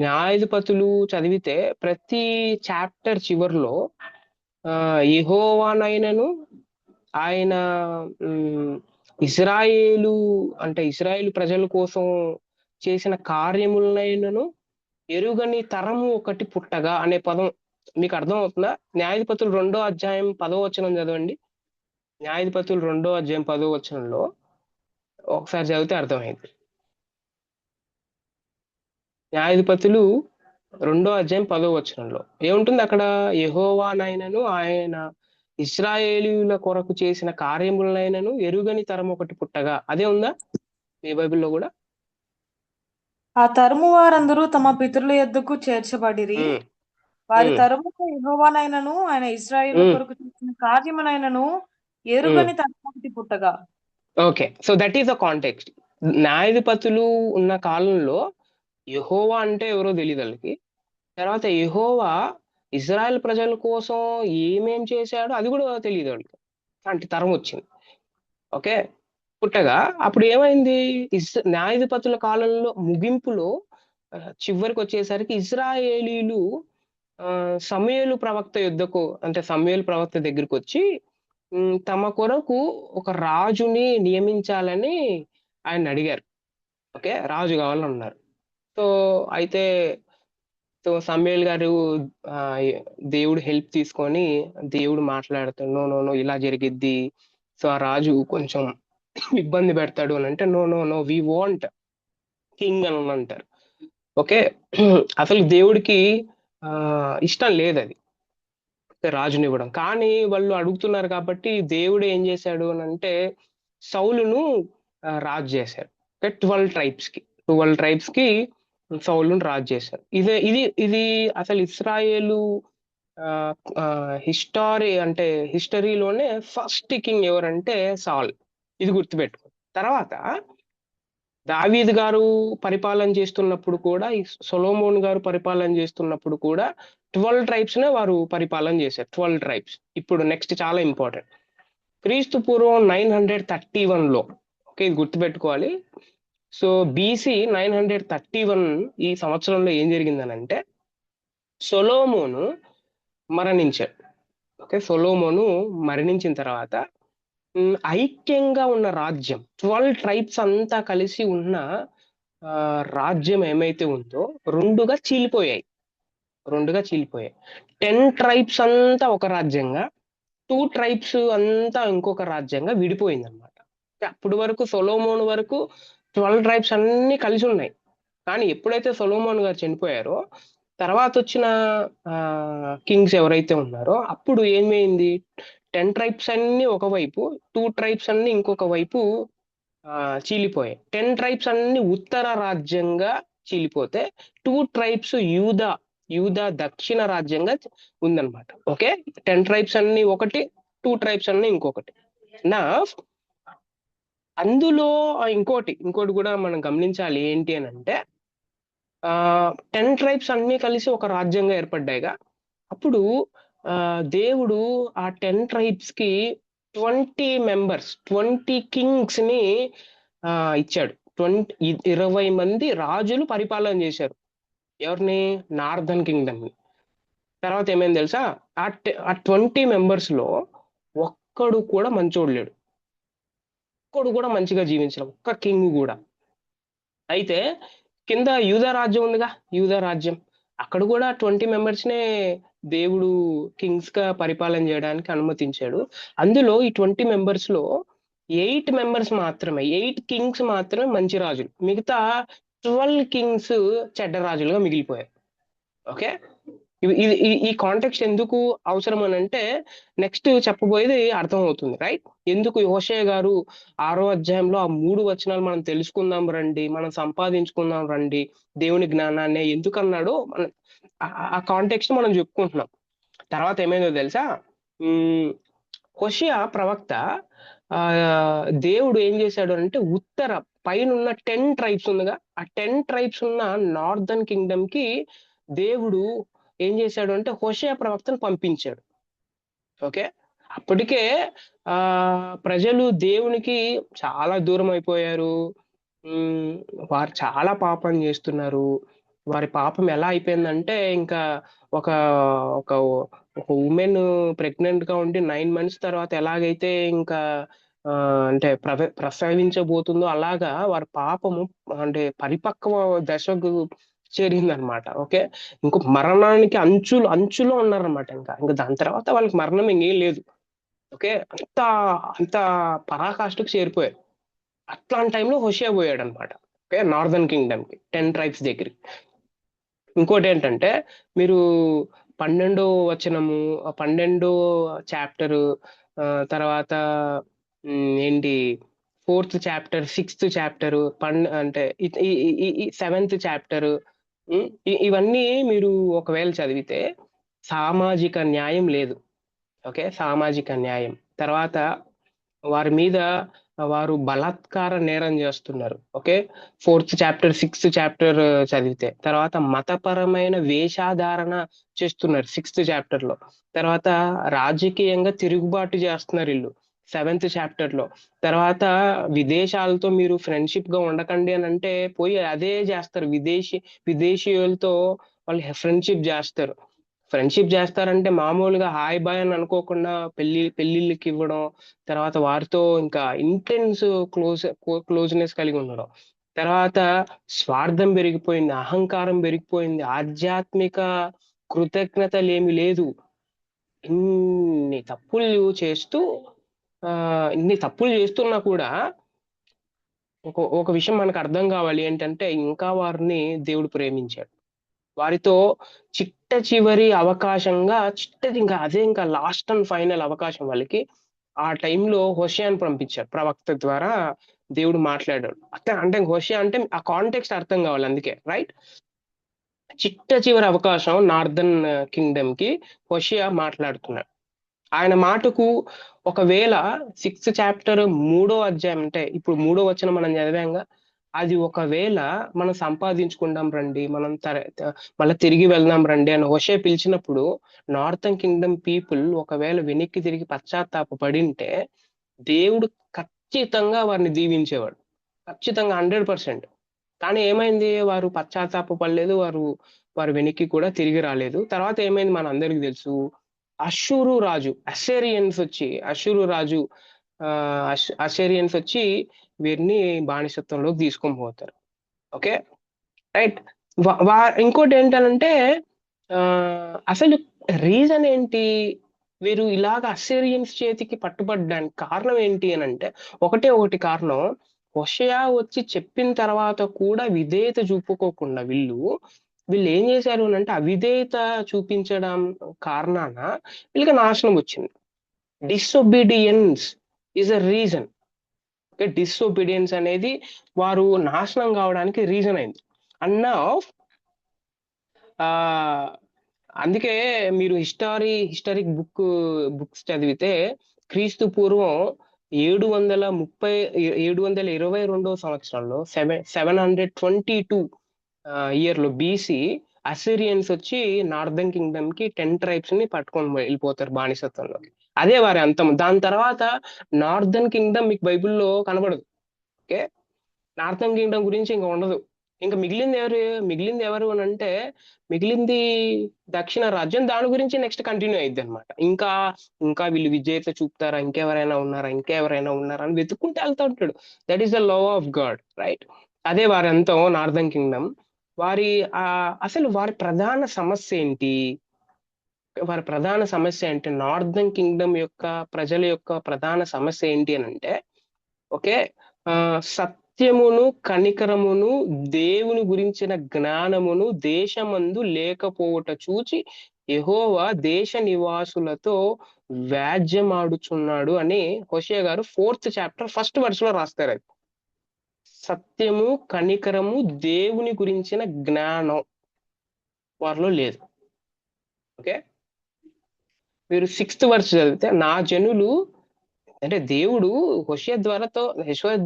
న్యాయాధిపతులు చదివితే ప్రతి చాప్టర్ చివరిలో యెహోవానైనను ఆయన ఇజ్రాయేలు ప్రజల కోసం చేసిన కార్యములనైనను ఎరుగని తరము ఒకటి పుట్టగా అనే పదం మీకు అర్థం అవుతుందా? న్యాయాధిపతులు 2వ అధ్యాయం 10వ వచనం చదవండి. న్యాయాధిపతులు 2వ అధ్యాయం 10వ వచనంలో ఒకసారి చదివితే అర్థమైంది. న్యాయాధిపతులు 2వ అధ్యాయం 10వ వచనంలో ఏముంటుంది అక్కడ, యెహోవానైనను ఆయన ఇశ్రాయేలీయుల కొరకు చేసిన కార్యములనైనను ఎరుగని తరం ఒకటి పుట్టగా, అదే ఉందా మీ బైబిల్లో కూడా? ఆ తరుము వారందరూ తమ పితరుల యొద్దకు చేర్చబడిరి, వారి తరుముకు యెహోవానైనను ఆయన ఇశ్రాయేలు కొరకు చేసిన కార్యమునైనను ఎరుగని తరం ఒకటి పుట్టగా. Okay, so that is the context. న్యాయాధిపతులు ఉన్న కాలంలో యెహోవా అంటే ఎవరో తెలియదు వాళ్ళకి. తర్వాత యెహోవా ఇజ్రాయెల్ ప్రజల కోసం ఏమేం చేశాడో అది కూడా తెలియదు వాళ్ళకి. అలాంటి తరం వచ్చింది, ఓకే, పుట్టగా. అప్పుడు ఏమైంది, న్యాయాధిపతుల కాలంలో ముగింపులో చివరికి వచ్చేసరికి ఇజ్రాయేలీలు సమూయేలు ప్రవక్త యుద్ధకు, అంటే సమూయేలు ప్రవక్త దగ్గరికి వచ్చి తమ కొరకు ఒక రాజుని నియమించాలని ఆయన అడిగారు, ఓకే, రాజు కావాలన్నారు. సో సమూయేలు గారు దేవుడు హెల్ప్ తీసుకొని దేవుడు మాట్లాడుతాడు, నో ఇలా జరిగిద్ది, సో ఆ రాజు కొంచెం ఇబ్బంది పెడతాడు అని అంటే నో వి వాంట్ కింగ్ అని అంటారు, ఓకే. అసలు దేవుడికి ఇష్టం లేదు అది, రాజునివ్వడం. కానీ వాళ్ళు అడుగుతున్నారు కాబట్టి దేవుడు ఏం చేశాడు అని అంటే సౌలును రాజు చేశాడు. 12 ట్రైబ్స్ కి సౌలును రాజు చేశారు. ఇది అసలు ఇస్రాయేలు హిస్టరీలోనే ఫస్ట్ కింగ్ ఎవరంటే సాల్. ఇది గుర్తుపెట్టుకో. తర్వాత దావీదు గారు పరిపాలన చేస్తున్నప్పుడు కూడా, ఈ సొలొమోన్ గారు పరిపాలన చేస్తున్నప్పుడు కూడా 12 ట్రైబ్స్ నే వారు పరిపాలన చేశారు. 12 ట్రైబ్స్. ఇప్పుడు నెక్స్ట్ చాలా ఇంపార్టెంట్. క్రీస్తు పూర్వం 931లో, ఓకే, ఇది గుర్తుపెట్టుకోవాలి. సో బీసీ 931 ఈ సంవత్సరంలో ఏం జరిగిందనంటే సొలొమోను మరణించాడు. ఓకే, సొలొమోను మరణించిన తర్వాత ఐక్యంగా ఉన్న రాజ్యం, 12 ట్రైబ్స్ అంతా కలిసి ఉన్న రాజ్యం ఏమైతే ఉందో రెండుగా చీలిపోయాయి. 10 ట్రైబ్స్ అంతా ఒక రాజ్యంగా, 2 ట్రైబ్స్ అంతా ఇంకొక రాజ్యంగా విడిపోయింది అనమాట. అప్పటి వరకు సొలొమోన్ వరకు 12 ట్రైబ్స్ అన్ని కలిసి ఉన్నాయి. కానీ ఎప్పుడైతే సొలొమోన్ గారు చనిపోయారో తర్వాత వచ్చిన కింగ్స్ ఎవరైతే ఉన్నారో అప్పుడు ఏమైంది, 10 ట్రైబ్స్ అన్ని ఒకవైపు, 2 ట్రైబ్స్ అన్ని ఇంకొక వైపు చీలిపోయాయి. 10 ట్రైబ్స్ అన్ని ఉత్తర రాజ్యంగా చీలిపోతే 2 ట్రైబ్స్ యూదా దక్షిణ రాజ్యంగా ఉందన్నమాట. ఓకే, 10 ట్రైబ్స్ అన్ని ఒకటి, 2 ట్రైబ్స్ అన్ని ఇంకొకటి. నా అందులో ఇంకోటి కూడా మనం గమనించాలి. ఏంటి అని అంటే 10 ట్రైబ్స్ అన్ని కలిసి ఒక రాజ్యంగా ఏర్పడ్డాయిగా. అప్పుడు దేవుడు ఆ 10 ట్రైబ్స్ కి 20 మెంబర్స్, 20 కింగ్స్ ని ఇచ్చాడు. 20 మంది రాజులు పరిపాలన చేశారు. ఎవరిని? నార్దర్న్ కింగ్డమ్ ని. తర్వాత ఏమైంది తెలుసా, ఆ 20 మెంబర్స్ లో ఒక్కడు కూడా మంచోడు లేడు, ఒక్కడు కూడా మంచిగా జీవించడం, ఒక్క కింగ్ కూడా. అయితే కింద యూదా రాజ్యం ఉందిగా, యూదా రాజ్యం, అక్కడ కూడా 20 మెంబర్స్ నే దేవుడు కింగ్స్ గా పరిపాలన చేయడానికి అనుమతించాడు. అందులో ఈ 20 మెంబర్స్ లో 8 మెంబర్స్ మాత్రమే, 8 కింగ్స్ మాత్రమే మంచి రాజులు, మిగతా 12 కింగ్స్ చెడ్డ రాజులుగా మిగిలిపోయారు. ఓకే, ఈ కాంటెక్స్ట్ ఎందుకు అవసరం అని అంటే నెక్స్ట్ చెప్పబోయేది అర్థం అవుతుంది, రైట్? ఎందుకు హోషేయ గారు 6వ అధ్యాయంలో ఆ 3 వచనాలు మనం తెలుసుకుందాం రండి, మనం సంపాదించుకుందాం రండి దేవుని జ్ఞానాన్ని ఎందుకు అన్నాడో ఆ కాంటెక్స్ట్ మనం చెప్పుకుంటున్నాం. తర్వాత ఏమైందో తెలుసా, హోషేయ ప్రవక్త దేవుడు ఏం చేశాడు అంటే ఉత్తర పైన ఉన్న 10 ట్రైబ్స్ ఉందిగా, ఆ 10 ట్రైబ్స్ ఉన్న నార్దర్న్ కింగ్డమ్ కి దేవుడు ఏం చేశాడు అంటే హోషేయ ప్రవక్తను పంపించాడు. ఓకే, అప్పటికే ప్రజలు దేవునికి చాలా దూరం అయిపోయారు. వారు చాలా పాపం చేస్తున్నారు. వారి పాపం ఎలా అయిపోయిందంటే ఇంకా ఒక ఒక ఒక ఉమెన్ ప్రెగ్నెంట్ గా ఉండి 9 months తర్వాత ఎలాగైతే ఇంకా అంటే ప్రసవించబోతుందో అలాగా వారి పాపము అంటే పరిపక్వ దశకు చేరిందనమాట. ఓకే, ఇంకో మరణానికి అంచులో ఉన్నారనమాట. ఇంకా దాని తర్వాత వాళ్ళకి మరణం ఇంకేం లేదు. ఓకే, అంత పరాకాష్ఠకు చేరిపోయారు. అట్లాంటి టైంలో హోషేయ పోయాడు అనమాట. ఓకే, నార్దర్న్ కింగ్డమ్ కి 10 ట్రైబ్స్ దగ్గరికి. ఇంకోటి ఏంటంటే మీరు 12వ వచనము, 12వ చాప్టర్, తర్వాత ఏంటి 4th చాప్టర్, 6th చాప్టర్, అంటే 7th చాప్టర్, ఇవన్నీ మీరు ఒకవేళ చదివితే సామాజిక న్యాయం లేదు. ఓకే, సామాజిక న్యాయం. తర్వాత వారి మీద వారు బలాత్కార నేరం చేస్తున్నారు. Okay, 4th chapter, 6th chapter చదివితే. తర్వాత మతపరమైన వేషాధారణ చేస్తున్నారు 6th చాప్టర్ లో. తర్వాత రాజకీయంగా తిరుగుబాటు చేస్తున్నారు వీళ్ళు 7th చాప్టర్ లో. తర్వాత విదేశాలతో మీరు ఫ్రెండ్షిప్ గా ఉండకండి అని అంటే పోయి అదే చేస్తారు. విదేశీయులతో వాళ్ళు ఫ్రెండ్షిప్ చేస్తారంటే మామూలుగా హాయ్ బాయ్ అని అనుకోకుండా పెళ్లిళ్ళకి ఇవ్వడం, తర్వాత వారితో ఇంకా ఇంటెన్స్ క్లోజ్నెస్ కలిగి ఉండడం. తర్వాత స్వార్థం పెరిగిపోయింది, అహంకారం పెరిగిపోయింది, ఆధ్యాత్మిక కృతజ్ఞతలు ఏమి లేదు. ఇన్ని తప్పులు చేస్తున్నా కూడా ఒక విషయం మనకు అర్థం కావాలి ఏంటంటే ఇంకా వారిని దేవుడు ప్రేమించాడు. వారితో చిట్ట చివరి అవకాశంగా చిట్టది, ఇంకా అదే ఇంకా లాస్ట్ అండ్ ఫైనల్ అవకాశం వాళ్ళకి. ఆ టైంలో హోషేయను పంపించాడు, ప్రవక్త ద్వారా దేవుడు మాట్లాడాడు. అంటే హోషేయ అంటే ఆ కాంటెక్స్ట్ అర్థం కావాలి, అందుకే రైట్. చివరి అవకాశం నార్దర్న్ కింగ్డమ్ కి హోషేయ మాట్లాడుతున్నాడు. ఆయన మాటకు ఒకవేళ 6th చాప్టర్ 3వ అధ్యాయం, అంటే ఇప్పుడు 3వ వచనం మనం చదివాంగా, అది ఒకవేళ మనం సంపాదించుకుందాం రండి, మనం మళ్ళీ తిరిగి వెళ్దాం రండి అని హోషేయ పిలిచినప్పుడు నార్థన్ కింగ్డమ్ పీపుల్ ఒకవేళ వెనక్కి తిరిగి పశ్చాత్తాప పడింటే దేవుడు ఖచ్చితంగా వారిని దీవించేవాడు, ఖచ్చితంగా 100%. కానీ ఏమైంది, వారు పశ్చాత్తాప పడలేదు, వారు వెనక్కి కూడా తిరిగి రాలేదు. తర్వాత ఏమైంది మన అందరికి తెలుసు. అష్షూరు రాజు, అషేరియన్స్ వచ్చి వీరిని బానిసత్వంలోకి తీసుకొని పోతారు. Okay right. ఇంకోటి ఏంటంటే అసలు రీజన్ ఏంటి, వీరు ఇలాగ అస్సిరియన్స్ చేతికి పట్టుబడ్డానికి కారణం ఏంటి అని అంటే ఒకటి కారణం, హోషేయ వచ్చి చెప్పిన తర్వాత కూడా విధేయత చూపుకోకుండా వీళ్ళు ఏం చేశారు అని అంటే అవిధేయత చూపించడం కారణాన వీళ్ళకి నాశనం వచ్చింది. Disobedience is a reason. Okay, disobedience అనేది వారు నాశనం కావడానికి రీజన్ అయింది. అన్న అందుకే మీరు హిస్టారిక్ బుక్స్ చదివితే క్రీస్తు పూర్వం 722 సంవత్సరంలో 722 ఇయర్లో బీసీ అసిరియన్స్ వచ్చి నార్దర్న్ కింగ్డమ్ కి 10 ట్రైబ్స్ ని పట్టుకొని వెళ్ళిపోతారు బానిసత్వంలో. అదే వారి అంతం. దాని తర్వాత నార్దర్న్ కింగ్డమ్ మీకు బైబిల్లో కనబడదు. ఓకే, నార్దర్న్ కింగ్డమ్ గురించి ఇంకా ఉండదు. ఇంకా మిగిలింది ఎవరు అని అంటే మిగిలింది దక్షిణ రాజ్యం. దాని గురించి నెక్స్ట్ కంటిన్యూ అయ్యిద్ది అనమాట. ఇంకా వీళ్ళు విజేత చూపుతారా, ఇంకెవరైనా ఉన్నారా అని వెతుక్కుంటూ వెళ్తా ఉంటాడు. That is the love of God, right. అదే వారి అంతం నార్దర్న్ కింగ్డమ్. అసలు వారి ప్రధాన సమస్య ఏంటి, నార్దర్న్ కింగ్డమ్ యొక్క ప్రజల యొక్క ప్రధాన సమస్య ఏంటి అని అంటే ఓకే, సత్యమును కనికరమును దేవుని గురించిన జ్ఞానమును దేశమందు లేకపోవట చూచి యెహోవా దేశ నివాసులతో వ్యాజ్యమాడుచున్నాడు అని హోషేయ గారు 4th చాప్టర్ 1st verse లో రాస్తారు. అది సత్యము కనికరము దేవుని గురించిన జ్ఞానం వారిలో లేదు. ఓకే, మీరు 6th verse చదివితే నా జనులు, అంటే దేవుడు హోషేయ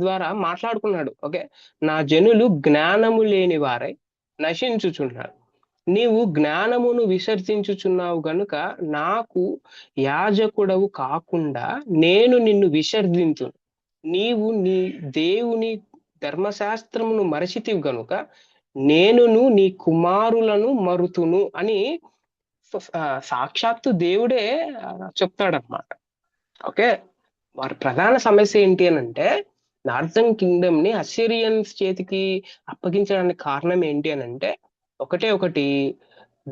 ద్వారా మాట్లాడుకున్నాడు. ఓకే, నా జనులు జ్ఞానము లేని వారై నశించుచున్నారు, నీవు జ్ఞానమును విసర్జించుచున్నావు గనుక నాకు యాజకుడవు కాకుండా నేను నిన్ను విసర్జింతును, నీవు నీ దేవుని ధర్మశాస్త్రమును మరచితివి గనుక నేనును నీ కుమారులను మరుతును అని సాక్షాత్తు దేవుడే చెప్తాడనమాట. ఓకే, వారి ప్రధాన సమస్య ఏంటి అని అంటే నార్దర్న్ కింగ్డమ్ ని అసిరియన్స్ చేతికి అప్పగించడానికి కారణం ఏంటి అని అంటే ఒకటి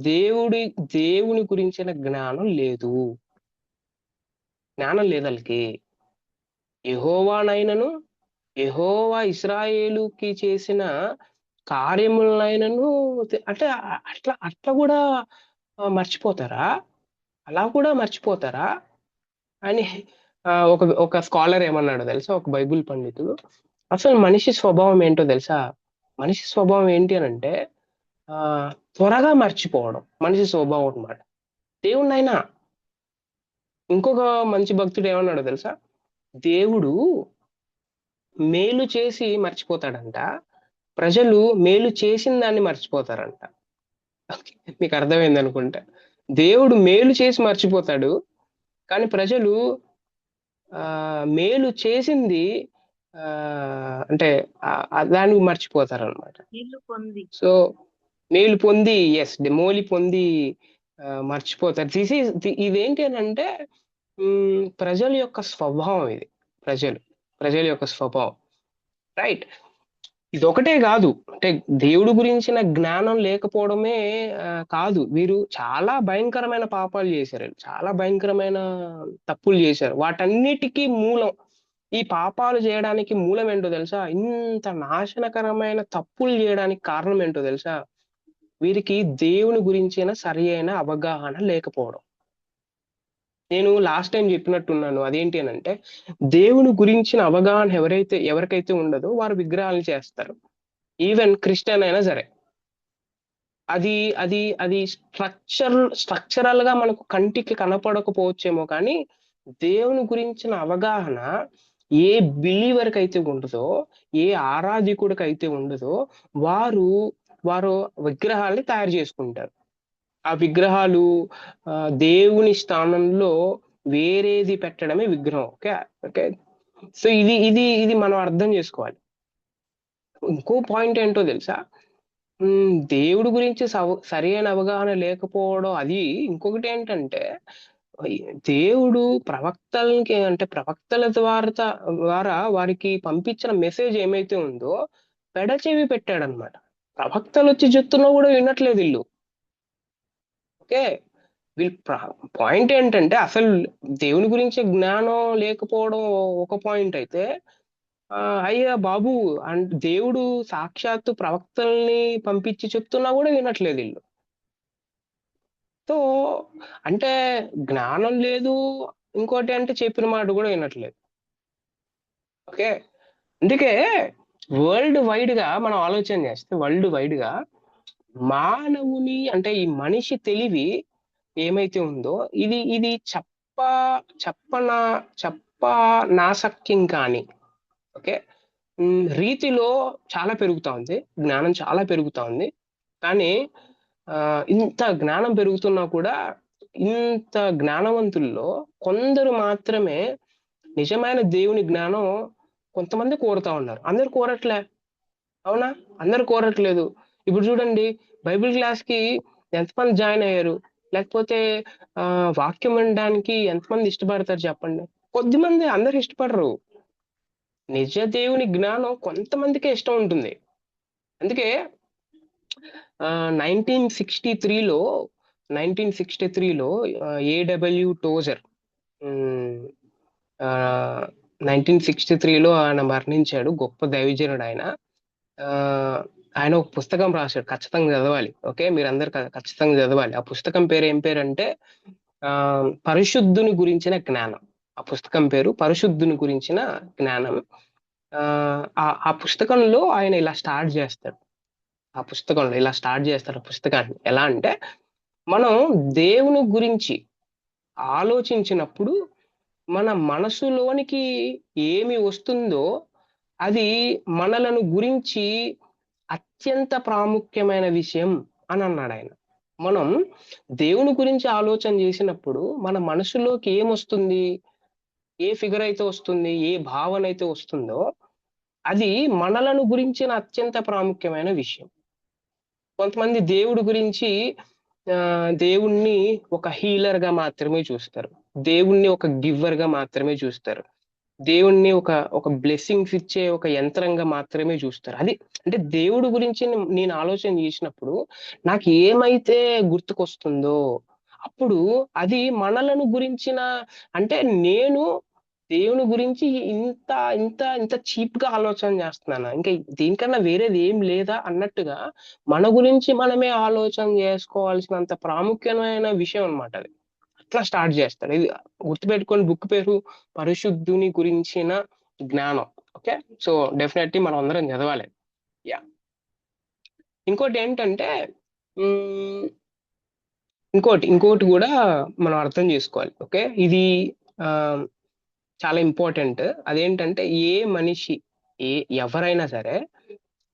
దేవుని గురించిన జ్ఞానం లేదు వాళ్ళకి. యెహోవా ఇశ్రాయేలుకి చేసిన కార్యములైనను అంటే అట్లా కూడా మర్చిపోతారా, అలా కూడా మర్చిపోతారా అని ఒక స్కాలర్ ఏమన్నాడు తెలుసా, ఒక బైబిల్ పండితుడు, అసలు మనిషి స్వభావం ఏంటో తెలుసా, మనిషి స్వభావం ఏంటి అని అంటే త్వరగా మర్చిపోవడం మనిషి స్వభావం అన్నమాట. దేవుణ్ణైనా ఇంకొక మంచి భక్తుడు ఏమన్నాడు తెలుసా, దేవుడు మేలు చేసి మర్చిపోతాడంట, ప్రజలు మేలు చేసిన దాన్ని మర్చిపోతారంట. మీకు అర్థమైంది అనుకుంటా. దేవుడు మేలు చేసి మర్చిపోతాడు, కానీ ప్రజలు మేలు చేసింది అంటే దాన్ని మర్చిపోతారు అనమాట. సో మేలు పొంది మోలి పొంది మర్చిపోతారు. ఇదేంటి అని అంటే ప్రజల యొక్క స్వభావం, ఇది ప్రజల యొక్క స్వభావం, రైట్. ఇది ఒకటే కాదు, అంటే దేవుడి గురించిన జ్ఞానం లేకపోవడమే కాదు, వీరు చాలా భయంకరమైన పాపాలు చేశారు, చాలా భయంకరమైన తప్పులు చేశారు. వాటన్నిటికీ మూలం, ఈ పాపాలు చేయడానికి మూలం ఏంటో తెలుసా, ఇంత నాశనకరమైన తప్పులు చేయడానికి కారణం ఏంటో తెలుసా, వీరికి దేవుని గురించిన సరి అయిన అవగాహన లేకపోవడం. నేను లాస్ట్ టైం చెప్పినట్టున్నాను, అదేంటి అని అంటే, దేవుని గురించిన అవగాహన ఎవరికైతే ఉండదో వారు విగ్రహాలను చేస్తారు. ఈవెన్ క్రిస్టియన్ అయినా సరే. అది అది అది స్ట్రక్చరల్ గా మనకు కంటికి కనపడకపోవచ్చేమో, కానీ దేవుని గురించిన అవగాహన ఏ బిలీవర్కి అయితే ఉండదో, ఏ ఆరాధికుడికి అయితే ఉండదో, వారు వారు విగ్రహాల్ని తయారు చేసుకుంటారు. ఆ విగ్రహాలు దేవుని స్థానంలో వేరేది పెట్టడమే విగ్రహం. ఓకే ఓకే సో ఇది ఇది ఇది మనం అర్థం చేసుకోవాలి. ఇంకో పాయింట్ ఏంటో తెలుసా? దేవుడి గురించి సరైన అవగాహన లేకపోవడం, అది ఇంకొకటి ఏంటంటే, దేవుడు ప్రవక్తల ద్వారా వారికి పంపించిన మెసేజ్ ఏమైతే ఉందో పెడచెవి పెట్టాడనమాట. ప్రవక్తలు వచ్చి చెప్తున్నా కూడా వినట్లేదు వీళ్ళు. ఓకే, పాయింట్ ఏంటంటే, అసలు దేవుని గురించి జ్ఞానం లేకపోవడం ఒక పాయింట్ అయితే, అయ్యా బాబు అంటే దేవుడు సాక్షాత్తు ప్రవక్తల్ని పంపించి చెప్తున్నా కూడా వినట్లేదు వీళ్ళు. సో అంటే జ్ఞానం లేదు, ఇంకోటి అంటే చెప్పిన మాట కూడా వినట్లేదు. ఓకే, అందుకే వరల్డ్ వైడ్ గా మనం ఆలోచన చేస్తే, వరల్డ్ వైడ్ గా మానవుని అంటే ఈ మనిషి తెలివి ఏమైతే ఉందో, ఇది ఇది నాశక్యం కానీ ఓకే రీతిలో చాలా పెరుగుతా ఉంది, జ్ఞానం చాలా పెరుగుతా ఉంది. కానీ ఇంత జ్ఞానం పెరుగుతున్నా కూడా ఇంత జ్ఞానవంతుల్లో కొందరు మాత్రమే నిజమైన దేవుని జ్ఞానం కొంతమంది కోరుతా ఉన్నారు. అందరు కోరట్లే, అవునా? అందరు కోరట్లేదు. ఇప్పుడు చూడండి, బైబిల్ క్లాస్ కి ఎంతమంది జాయిన్ అయ్యారు, లేకపోతే వాక్యం వినడానికి ఎంతమంది ఇష్టపడతారు చెప్పండి? కొద్దిమంది, అందరు ఇష్టపడరు. నిజ దేవుని జ్ఞానం కొంతమందికే ఇష్టం ఉంటుంది. అందుకే 1963లో ఏడబ్ల్యూ టోజర్ 1963లో ఆయన మరణించాడు. గొప్ప దైవజనుడు ఆయన. ఆయన ఒక పుస్తకం రాశాడు, ఖచ్చితంగా చదవాలి. ఓకే, మీరందరు ఖచ్చితంగా చదవాలి. ఆ పుస్తకం పేరు ఏం పేరు అంటే పరిశుద్ధుని గురించిన జ్ఞానం. ఆ పుస్తకం పేరు పరిశుద్ధుని గురించిన జ్ఞానం. ఆ పుస్తకంలో ఆయన ఇలా స్టార్ట్ చేస్తాడు. ఆ పుస్తకాన్ని ఎలా అంటే, మనం దేవుని గురించి ఆలోచించినప్పుడు మన మనసులోనికి ఏమి వస్తుందో అది మనలను గురించి అత్యంత ప్రాముఖ్యమైన విషయం అని అన్నాడు ఆయన. మనం దేవుని గురించి ఆలోచన చేసినప్పుడు మన మనసులోకి ఏమొస్తుంది, ఏ ఫిగర్ అయితే వస్తుంది, ఏ భావన అయితే వస్తుందో అది మనలను గురించిన అత్యంత ప్రాముఖ్యమైన విషయం. కొంతమంది దేవుడి గురించి దేవుణ్ణి ఒక హీలర్ గా మాత్రమే చూస్తారు, దేవుణ్ణి ఒక గివ్వర్ గా మాత్రమే చూస్తారు, దేవుణ్ణి ఒక బ్లెస్సింగ్స్ ఇచ్చే ఒక యంత్రంగా మాత్రమే చూస్తారు. అది అంటే దేవుడి గురించి నేను ఆలోచన చేసినప్పుడు నాకు ఏమైతే గుర్తుకొస్తుందో అప్పుడు అది మనలను గురించిన, అంటే నేను దేవుని గురించి ఇంత ఇంత ఇంత చీప్ గా ఆలోచన చేస్తున్నాను, ఇంకా దీనికన్నా వేరేది ఏం లేదా అన్నట్టుగా మన గురించి మనమే ఆలోచన చేసుకోవాల్సినంత ప్రాముఖ్యమైన విషయం అన్నమాట అది. అట్లా స్టార్ట్ చేస్తాడు. ఇది గుర్తుపెట్టుకొని, బుక్ పేరు పరిశుద్ధుని గురించిన జ్ఞానం. ఓకే, సో డెఫినెట్లీ మనం అందరం చదవాలి. యా, ఇంకోటి ఏంటంటే ఇంకోటి కూడా మనం అర్థం చేసుకోవాలి. ఓకే, ఇది చాలా ఇంపార్టెంట్. అదేంటంటే, ఏ మనిషి ఎవరైనా సరే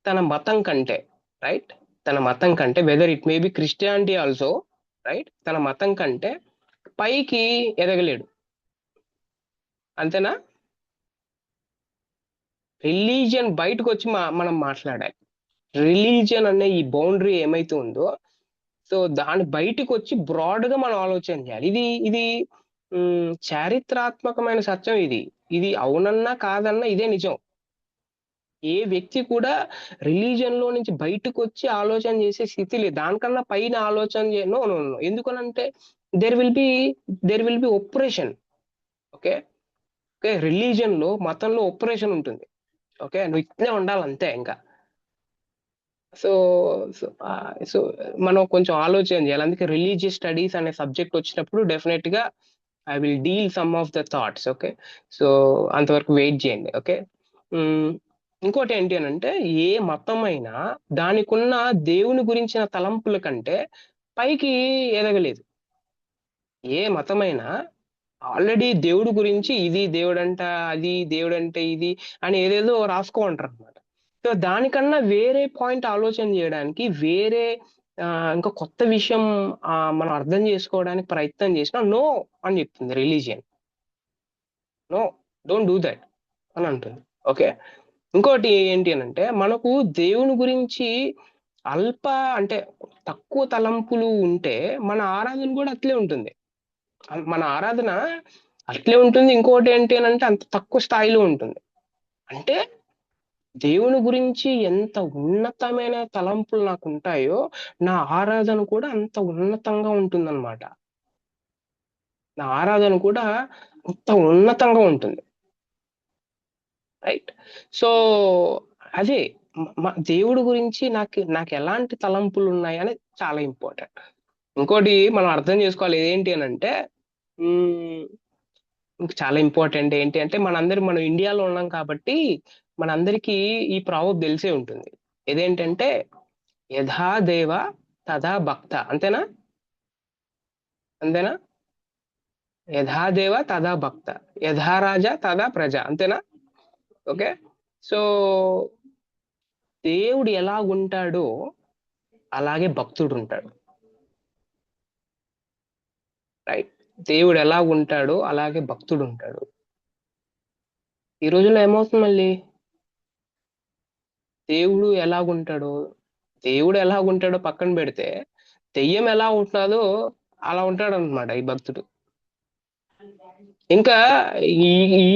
తన మతం కంటే, రైట్, తన మతం కంటే, whether it may be Christianity also, right, తన మతం కంటే పైకి ఎదగలేడు. అంతేనా? రిలీజియన్ బయటకు వచ్చి మనం మాట్లాడాలి. రిలీజియన్ అనే ఈ బౌండరీ ఏమైతే ఉందో, సో దాని బయటకు వచ్చి బ్రాడ్ గా మనం ఆలోచన చేయాలి. ఇది చారిత్రాత్మకమైన సత్యం. ఇది అవునన్నా కాదన్నా ఇదే నిజం. ఏ వ్యక్తి కూడా రిలీజియన్ లో నుంచి బయటకు వచ్చి ఆలోచన చేసే స్థితి లేదు. దానికన్నా పైన ఆలోచన నో. ఎందుకనంటే there will be operation. Okay, religion లో, మతంలో ఒపరేషన్ ఉంటుంది. ఓకే, నువ్వు ఇట్లే ఉండాలి అంతే. ఇంకా సో సో సో మనం కొంచెం ఆలోచన చేయాలి. అందుకే రిలీజియస్ స్టడీస్ అనే సబ్జెక్ట్ వచ్చినప్పుడు డెఫినెట్ గా I will deal some of the thoughts. Okay, so అంతవరకు వెయిట్ చేయండి. ఓకే, ఇంకోటి ఏంటి అని అంటే, ఏ మతమైనా దానికున్న దేవుని గురించిన తలంపుల కంటే పైకి ఎదగలేదు. ఏ మతమైనా ఆల్రెడీ దేవుడి గురించి ఇది దేవుడంట, అది దేవుడంటే ఇది అని ఏదేదో రాసుకో అంటారు అనమాట. సో దానికన్నా వేరే పాయింట్ ఆలోచన చేయడానికి, వేరే ఇంకా కొత్త విషయం మనం అర్థం చేసుకోవడానికి ప్రయత్నం చేసినా నో అని చెప్తుంది religion. No, don't do that అని అంటుంది. ఓకే, ఇంకోటి ఏంటి అని అంటే, మనకు దేవుని గురించి అల్ప అంటే తక్కువ తలంపులు ఉంటే మన ఆరాధన కూడా అట్లే ఉంటుంది. మన ఆరాధన అట్లే ఉంటుంది. ఇంకోటి ఏంటి అని అంటే, అంత తక్కువ స్థాయిలో ఉంటుంది. అంటే దేవుని గురించి ఎంత ఉన్నతమైన తలంపులు నాకు ఉంటాయో నా ఆరాధన కూడా అంత ఉన్నతంగా ఉంటుందన్నమాట. నా ఆరాధన కూడా అంత ఉన్నతంగా ఉంటుంది. రైట్. సో అదే దేవుడి గురించి నాకు ఎలాంటి తలంపులు ఉన్నాయి అనేది చాలా ఇంపార్టెంట్. ఇంకోటి మనం అర్థం చేసుకోవాలి ఏంటి అని అంటే, ఇంకా చాలా ఇంపార్టెంట్ ఏంటి అంటే, మనం ఇండియాలో ఉన్నాం కాబట్టి మనందరికీ ఈ ప్రావర్బ్ తెలిసే ఉంటుంది. ఏదేంటంటే, యథా దేవ తథా భక్త. అంతేనా? అంతేనా? యథా దేవ తథా భక్త, యథా రాజా తథా ప్రజ. అంతేనా? ఓకే, సో దేవుడు ఎలా ఉంటాడో అలాగే భక్తుడు ఉంటాడు. రైట్. దేవుడు ఎలా ఉంటాడో అలాగే భక్తుడు ఉంటాడు. ఈ రోజుల్లో ఏమవుతుంది మళ్ళీ, దేవుడు ఎలాగుంటాడో పక్కన పెడితే దెయ్యం ఎలా ఉంటున్నాదో అలా ఉంటాడు అనమాట ఈ భక్తుడు. ఇంకా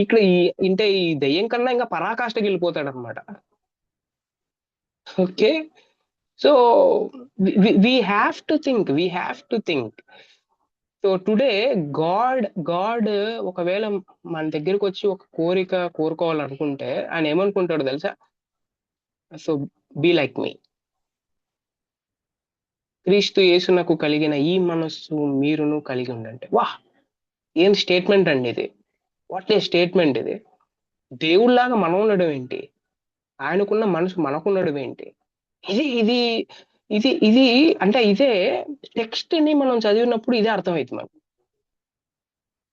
ఇక్కడ అంటే ఈ దెయ్యం కన్నా ఇంకా పరాకాష్ఠకి వెళ్ళిపోతాడు అనమాట. Okay, so we have to think. So today God ఒకవేళ మన దగ్గరకు వచ్చి ఒక కోరిక కోరుకోవాలనుకుంటే ఆయన ఏమనుకుంటాడు తెలుసా? సో బీ లైక్ మీ, క్రీస్తు యేసునకు కలిగిన ఈ మనస్సు మీరును కలిగి ఉండండి. వాహ్, ఏం స్టేట్మెంట్ అండి ఇది! వాట్ ఏ స్టేట్మెంట్ ఇది! దేవుళ్లాగా మనం ఉండడం ఏంటి, ఆయనకున్న మనసు మనకుండడం ఏంటి! ఇది ఇది ఇది ఇది అంటే ఇదే టెక్స్ట్ ని మనం చదివినప్పుడు ఇదే అర్థమవుతుంది మనకు.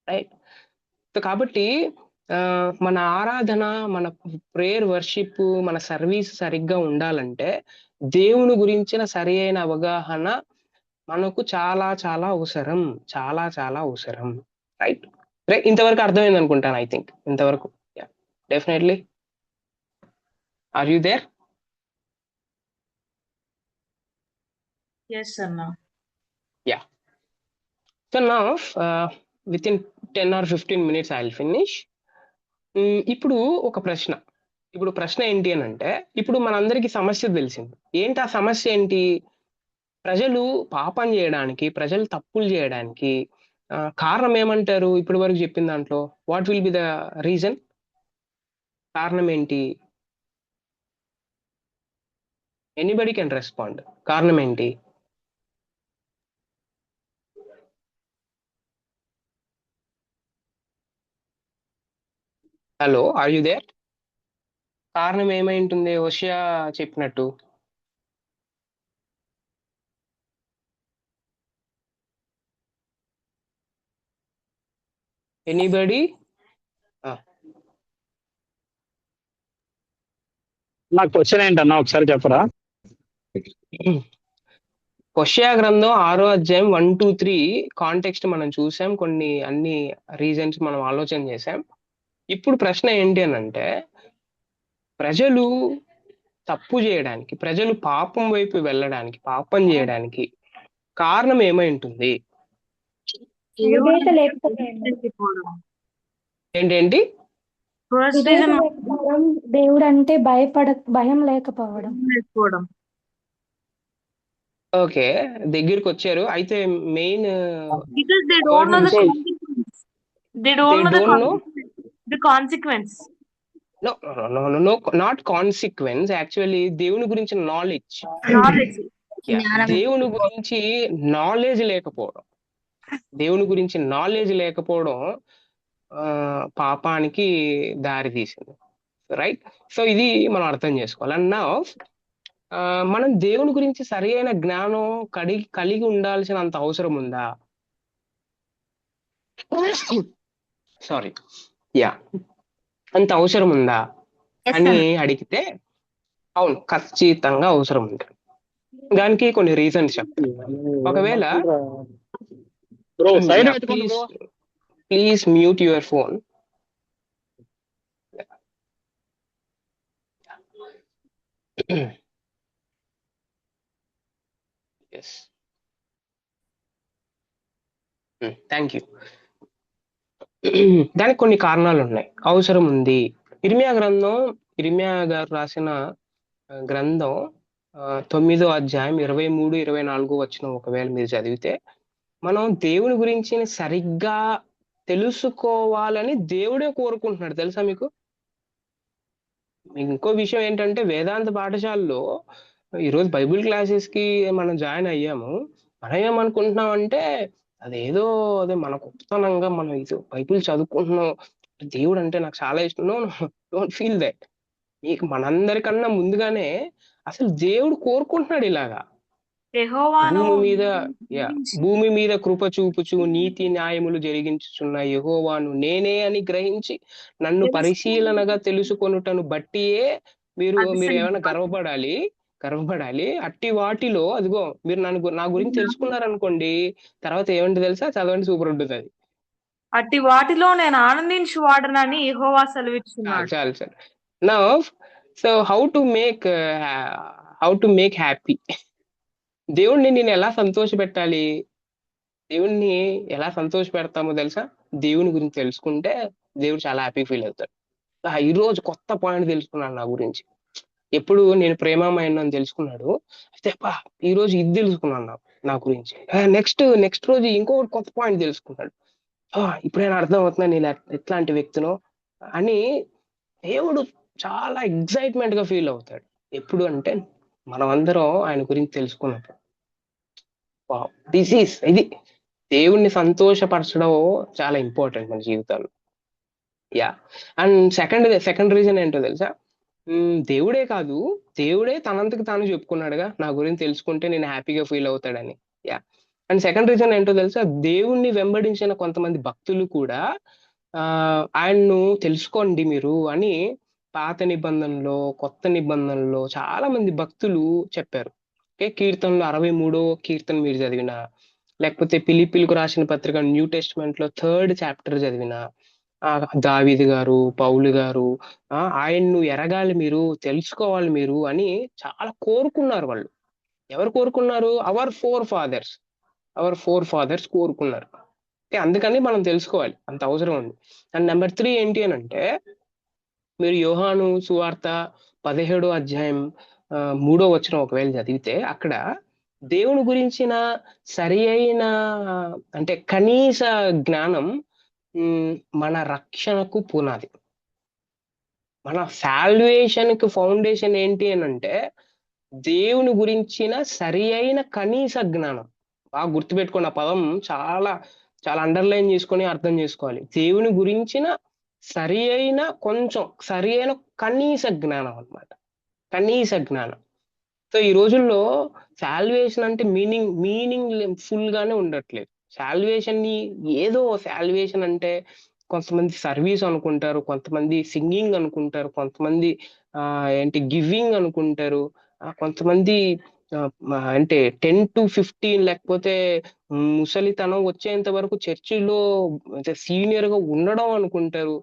రైట్. సో కాబట్టి మన ఆరాధన, మన ప్రేయర్, వర్షిప్, మన సర్వీస్ సరిగ్గా ఉండాలంటే దేవుని గురించిన సరి అయిన అవగాహన మనకు చాలా చాలా అవసరం. చాలా చాలా అవసరం. రైట్. ఇంతవరకు అర్థమైంది అనుకుంటాను. ఐ థింక్ ఇంతవరకు. Definitely. Are you there? Yes, Anna. Yeah. So now, within 10 or 15 minutes I'll finish. ఇప్పుడు ఒక ప్రశ్న. ఇప్పుడు ప్రశ్న ఏంటి అని అంటే, ఇప్పుడు మనందరికీ సమస్య తెలిసింది. ఏంటి ఆ సమస్య ఏంటి? ప్రజలు పాపం చేయడానికి, ప్రజలు తప్పులు చేయడానికి కారణం ఏమంటారు? ఇప్పటి వరకు చెప్పిన దాంట్లో what will be the reason? కారణం ఏంటి? Anybody can respond. కారణం ఏంటి? Hello, are you there? కారణం ఏమై ఉంటుంది హోషేయ చెప్పినట్టు? ఎనీబడి? నాకు క్వశ్చన్ ఏంటన్నా ఒకసారి చెప్పరా? హోషేయ గ్రంథం 6వ అధ్యాయం 1, 2, 3 కాంటెక్స్ట్ మనం చూసాం. అన్ని రీజన్స్ మనం ఆలోచన చేసాం. ఇప్పుడు ప్రశ్న ఏంటి అని అంటే, ప్రజలు తప్పు చేయడానికి, ప్రజలు పాపం వైపు వెళ్ళడానికి, పాపం చేయడానికి కారణం ఏమై ఉంటుంది? ఏంటేంటి? దేవుడు అంటే భయం లేకపోవడం. ఓకే, దగ్గరికి వచ్చారు. అయితే main the consequence. No no no no not consequence, actually దేవుని గురించి నాలెడ్జ్. నాలెడ్జ్. దేవుని గురించి నాలెడ్జ్ లేకపోవడం, దేవుని గురించి నాలెడ్జ్ లేకపోవడం పాపానికి దారి తీసింది. రైట్. సో ఇది మనం అర్థం చేసుకోవాలి. అండ్ నా మనం దేవుని గురించి సరి అయిన జ్ఞానం కలిగి ఉండాల్సినంత అవసరం ఉందా? సారీ, యా, అంత అవసరం ఉందా అని అడిగితే అవును, ఖచ్చితంగా అవసరం ఉంది. దానికి కొన్ని రీజన్స్ చెప్తాను. ఒకవేళ బ్రో సైడ్ పెట్టుకోండి please bro. Please mute your phone. Yes, thank you. దానికి కొన్ని కారణాలు ఉన్నాయి, అవసరం ఉంది. ఇర్మియా గారు రాసిన గ్రంథం 9వ అధ్యాయం 23, 24 వచనం ఒకవేళ మీరు చదివితే, మనం దేవుని గురించి సరిగ్గా తెలుసుకోవాలని దేవుడే కోరుకుంటున్నాడు. తెలుసా మీకు? ఇంకో విషయం ఏంటంటే, వేదాంత పాఠశాలలో ఈరోజు బైబిల్ క్లాసెస్ కి మనం జాయిన్ అయ్యాము. మనం ఏమనుకుంటున్నాం అంటే అదే మన గొప్పతనంగా మనం ఇది బైబిల్ చదువుకుంటున్నాం, దేవుడు అంటే నాకు చాలా ఇష్టం. No, don't feel that. మీకు మనందరికన్నా ముందుగానే అసలు దేవుడు కోరుకుంటున్నాడు ఇలాగా. యెహోవాను భూమి మీద కృప చూపుచు నీతి న్యాయములు జరిగించుచున్న యెహోవాను నేనే అని గ్రహించి నన్ను పరిశీలనగా తెలుసుకొనుటను బట్టియే మీరు ఏమైనా గర్వపడాలి. అట్టి వాటిలో అదిగో మీరు నా గురించి తెలుసుకున్నారనుకోండి, తర్వాత ఏమంటే తెలుసా, చదవండి, సూపర్ ఉంటుంది అది. అట్టి వాటిలో నేను ఆనందించు వాడనని యెహోవా సెలవిచ్చున్నాడు. చాలు. Now so how to make happy? దేవుణ్ణి నేను ఎలా సంతోషపెట్టాలి? దేవుణ్ణి ఎలా సంతోష పెడతామో తెలుసా? దేవుని గురించి తెలుసుకుంటే దేవుడు చాలా హ్యాపీ ఫీల్ అవుతాడు. ఈ రోజు కొత్త పాయింట్ తెలుసుకున్నాను నా గురించి. ఎప్పుడు నేను ప్రేమమయ్యను అని తెలుసుకున్నాడు, అయితే ఈ రోజు ఇది తెలుసుకున్నాను నా గురించి. నెక్స్ట్ రోజు ఇంకొకటి కొత్త పాయింట్ తెలుసుకున్నాడు. ఇప్పుడైనా అర్థం అవుతున్నా నేను ఎట్లాంటి వ్యక్తినో అని దేవుడు చాలా ఎగ్జైట్మెంట్ గా ఫీల్ అవుతాడు. ఎప్పుడు అంటే మనం అందరం ఆయన గురించి తెలుసుకున్నప్పుడు. ఇది దేవుణ్ణి సంతోషపరచడం చాలా ఇంపార్టెంట్ మన జీవితాల్లో. యా. అండ్ సెకండ్ రీజన్ ఏంటో తెలుసా? దేవుడే కాదు, దేవుడే తనంతకు తాను చెప్పుకున్నాడుగా, నా గురించి తెలుసుకుంటే నేను హ్యాపీగా ఫీల్ అవుతాడని. యా. అండ్ సెకండ్ రీజన్ ఏంటో తెలుసా? దేవుణ్ణి వెంబడించిన కొంతమంది భక్తులు కూడా ఆయన్ను తెలుసుకోండి మీరు అని పాత నిబంధనలో, కొత్త నిబంధనలో చాలా మంది భక్తులు చెప్పారు. కీర్తనలో 63వ కీర్తన మీరు చదివినా, లేకపోతే ఫిలిప్పీలకు రాసిన పత్రిక న్యూ టెస్ట్మెంట్ లో 3rd చాప్టర్ చదివినా, దావీదు గారు, పౌలు గారు ఆయన్ను ఎరగాలి మీరు, తెలుసుకోవాలి మీరు అని చాలా కోరుకున్నారు వాళ్ళు. ఎవరు కోరుకున్నారు? అవర్ ఫోర్ ఫాదర్స్ కోరుకున్నారు. అందుకని మనం తెలుసుకోవాలి, అంత అవసరం ఉంది. అండ్ నెంబర్ 3 ఏంటి అని అంటే, మీరు యోహాను సువార్త 17వ అధ్యాయం 3వ వచనం ఒకవేళ చదివితే, అక్కడ దేవుని గురించిన సరి అయిన అంటే కనీస జ్ఞానం మన రక్షణకు పునాది. మన సాల్వేషన్ కి ఫౌండేషన్ ఏంటి అని అంటే దేవుని గురించిన సరి అయిన కనీస జ్ఞానం. బాగా గుర్తుపెట్టుకోండి, ఆ పదం చాలా చాలా అండర్లైన్ చేసుకొని అర్థం చేసుకోవాలి. దేవుని గురించిన సరి అయిన కనీస జ్ఞానం అన్నమాట, కనీస జ్ఞానం. సో ఈ రోజుల్లో సాల్వేషన్ అంటే మీనింగ్ ఫుల్ గానే ఉండట్లేదు. సాల్వేషన్ అంటే కొంతమంది సర్వీస్ అనుకుంటారు, కొంతమంది సింగింగ్ అనుకుంటారు, కొంతమంది గివింగ్ అనుకుంటారు, కొంతమంది అంటే 10 to 15 లేకపోతే ముసలితనం వచ్చేంత వరకు చర్చిలో సీనియర్ గా ఉండడం అనుకుంటారు.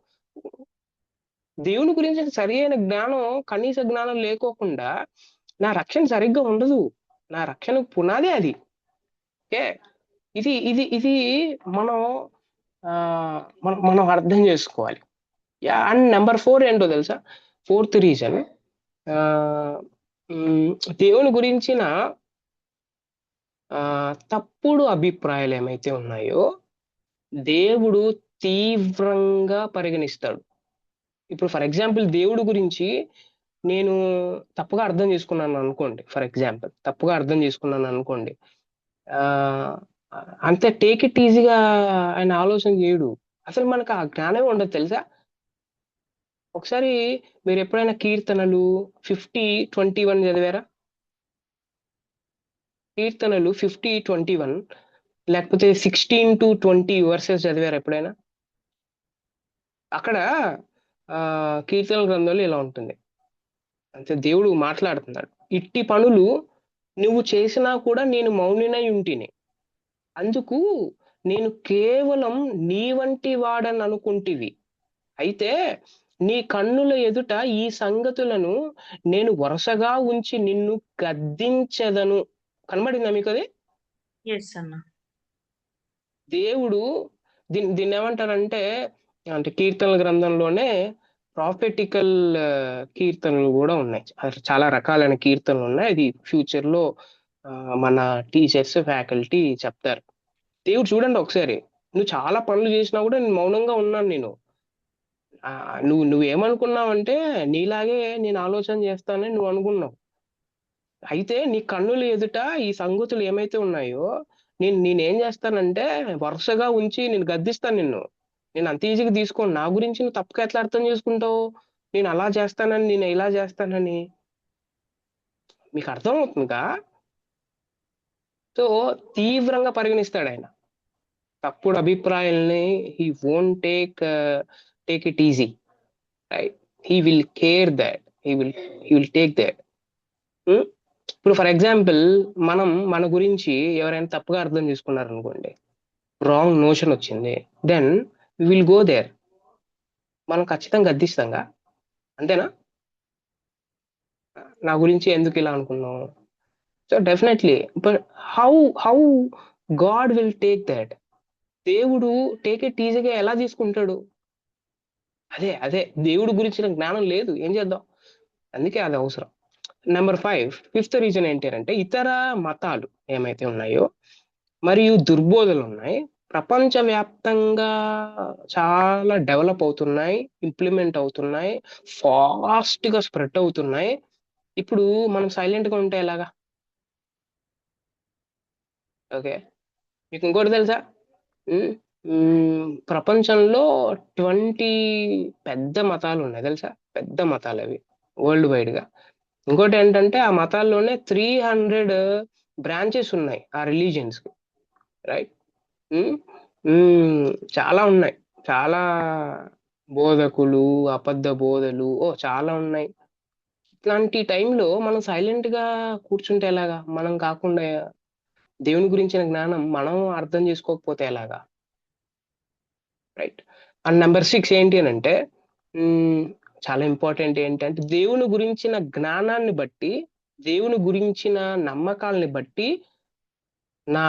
దేవుని గురించి సరి అయిన జ్ఞానం, కనీస జ్ఞానం లేకోకుండా నా రక్షణ సరిగ్గా ఉండదు. నా రక్షణకు పునాదే అది. ఓకే, ఇది మనం అర్థం చేసుకోవాలి. అండ్ నెంబర్ 4 ఏంటో తెలుసా? 4th రీజన్, దేవుని గురించిన తప్పుడు అభిప్రాయాలు ఏమైతే ఉన్నాయో దేవుడు తీవ్రంగా పరిగణిస్తాడు. ఇప్పుడు ఫర్ ఎగ్జాంపుల్ దేవుడి గురించి నేను తప్పుగా అర్థం చేసుకున్నాను అనుకోండి, ఆ అంతే టేక్ ఇట్ ఈజీగా ఆయన ఆలోచన చేయడు. అసలు మనకు ఆ జ్ఞానమే ఉండదు తెలుసా. ఒకసారి మీరు ఎప్పుడైనా కీర్తనలు 50:21 చదివారా? కీర్తనలు 50:21 లేకపోతే 16-20 వర్సెస్ చదివారా ఎప్పుడైనా? అక్కడ కీర్తనల గ్రంథంలో ఇలా ఉంటుంది, అంటే దేవుడు మాట్లాడుతున్నాడు, ఇట్టి పనులు నువ్వు చేసినా కూడా నేను మౌనినై ఉంటిని, అందుకు నేను కేవలం నీ వంటి వాడని అనుకుంటివి, అయితే నీ కన్నుల ఎదుట ఈ సంగతులను నేను వరుసగా ఉంచి నిన్ను గద్దించెదను. కనబడిందా మీకు అది? ఎస్ అన్న. దేవుడు దీన్ని ఏమంటారంటే, అంటే కీర్తనల గ్రంథంలోనే ప్రాఫెటికల్ కీర్తనలు కూడా ఉన్నాయి. చాలా రకాలైన కీర్తనలు ఉన్నాయి. అది ఫ్యూచర్ లో మన టీచర్స్ ఫ్యాకల్టీ చెప్తారు. దేవుడు చూడండి ఒకసారి, నువ్వు చాలా పనులు చేసినా కూడా నేను మౌనంగా ఉన్నాను. నేను నువ్వేమనుకున్నావంటే నీలాగే నేను ఆలోచన చేస్తానని నువ్వు అనుకున్నావు, అయితే నీ కన్నుల ఎదుట ఈ సంగతులు ఏమైతే ఉన్నాయో నేనేం చేస్తానంటే వరుసగా ఉంచి నేను గద్దిస్తాను నిన్ను. నేను అంత ఈజీగా తీసుకోను. నా గురించి నువ్వు తప్పుగా ఎట్లా అర్థం చేసుకుంటావు? నేను అలా చేస్తానని, నేను ఇలా చేస్తానని. మీకు అర్థం అవుతుందిగా? సో తీవ్రంగా పరిగణిస్తాడు ఆయన తప్పుడు అభిప్రాయాల్ని. He won't take it easy, right? He will care that, he will take that. ఇప్పుడు ఫర్ ఎగ్జాంపుల్ మన గురించి ఎవరైనా తప్పుగా అర్థం చేసుకున్నారు అనుకోండి, రాంగ్ నోషన్ వచ్చింది, then we will go there. మనం ఖచ్చితంగా గద్దిస్తాంగా, అంతేనా? నా గురించి ఎందుకు ఇలా అనుకున్నావు? So definitely, but how God will take that? దేవుడు టేక్ ఇట్ ఈజీగా ఎలా తీసుకుంటాడు? అదే దేవుడి గురించిన జ్ఞానం లేదు, ఏం చేద్దాం? అందుకే అది అవసరం. నెంబర్ 5, ఫిఫ్త్ రీజన్ ఏంటి అంటే, ఇతర మతాలు ఏమైతే ఉన్నాయో మరియు దుర్బోధలు ఉన్నాయి, ప్రపంచవ్యాప్తంగా చాలా డెవలప్ అవుతున్నాయి, ఇంప్లిమెంట్ అవుతున్నాయి, ఫాస్ట్ గా స్ప్రెడ్ అవుతున్నాయి. ఇప్పుడు మనం సైలెంట్ గా ఉంటే ఎలాగా? ఓకే, మీకు ఇంకోటి తెలుసా? ప్రపంచంలో 20 పెద్ద మతాలు ఉన్నాయి తెలుసా? పెద్ద మతాలు అవి, వరల్డ్ వైడ్ గా. ఇంకోటి ఏంటంటే ఆ మతాల్లోనే 300 బ్రాంచెస్ ఉన్నాయి ఆ రిలీజియన్స్ కి, రైట్? చాలా ఉన్నాయి, చాలా బోధకులు, అబద్ధ బోధలు, చాలా ఉన్నాయి. ఇట్లాంటి టైంలో మనం సైలెంట్ గా కూర్చుంటే ఎలాగా? మనం కాకుండా దేవుని గురించిన జ్ఞానం మనం అర్థం చేసుకోకపోతే ఎలాగా, రైట్? అండ్ నెంబర్ 6 ఏంటి అని అంటే, చాలా ఇంపార్టెంట్ ఏంటంటే, దేవుని గురించిన జ్ఞానాన్ని బట్టి, దేవుని గురించిన నమ్మకాలని బట్టి నా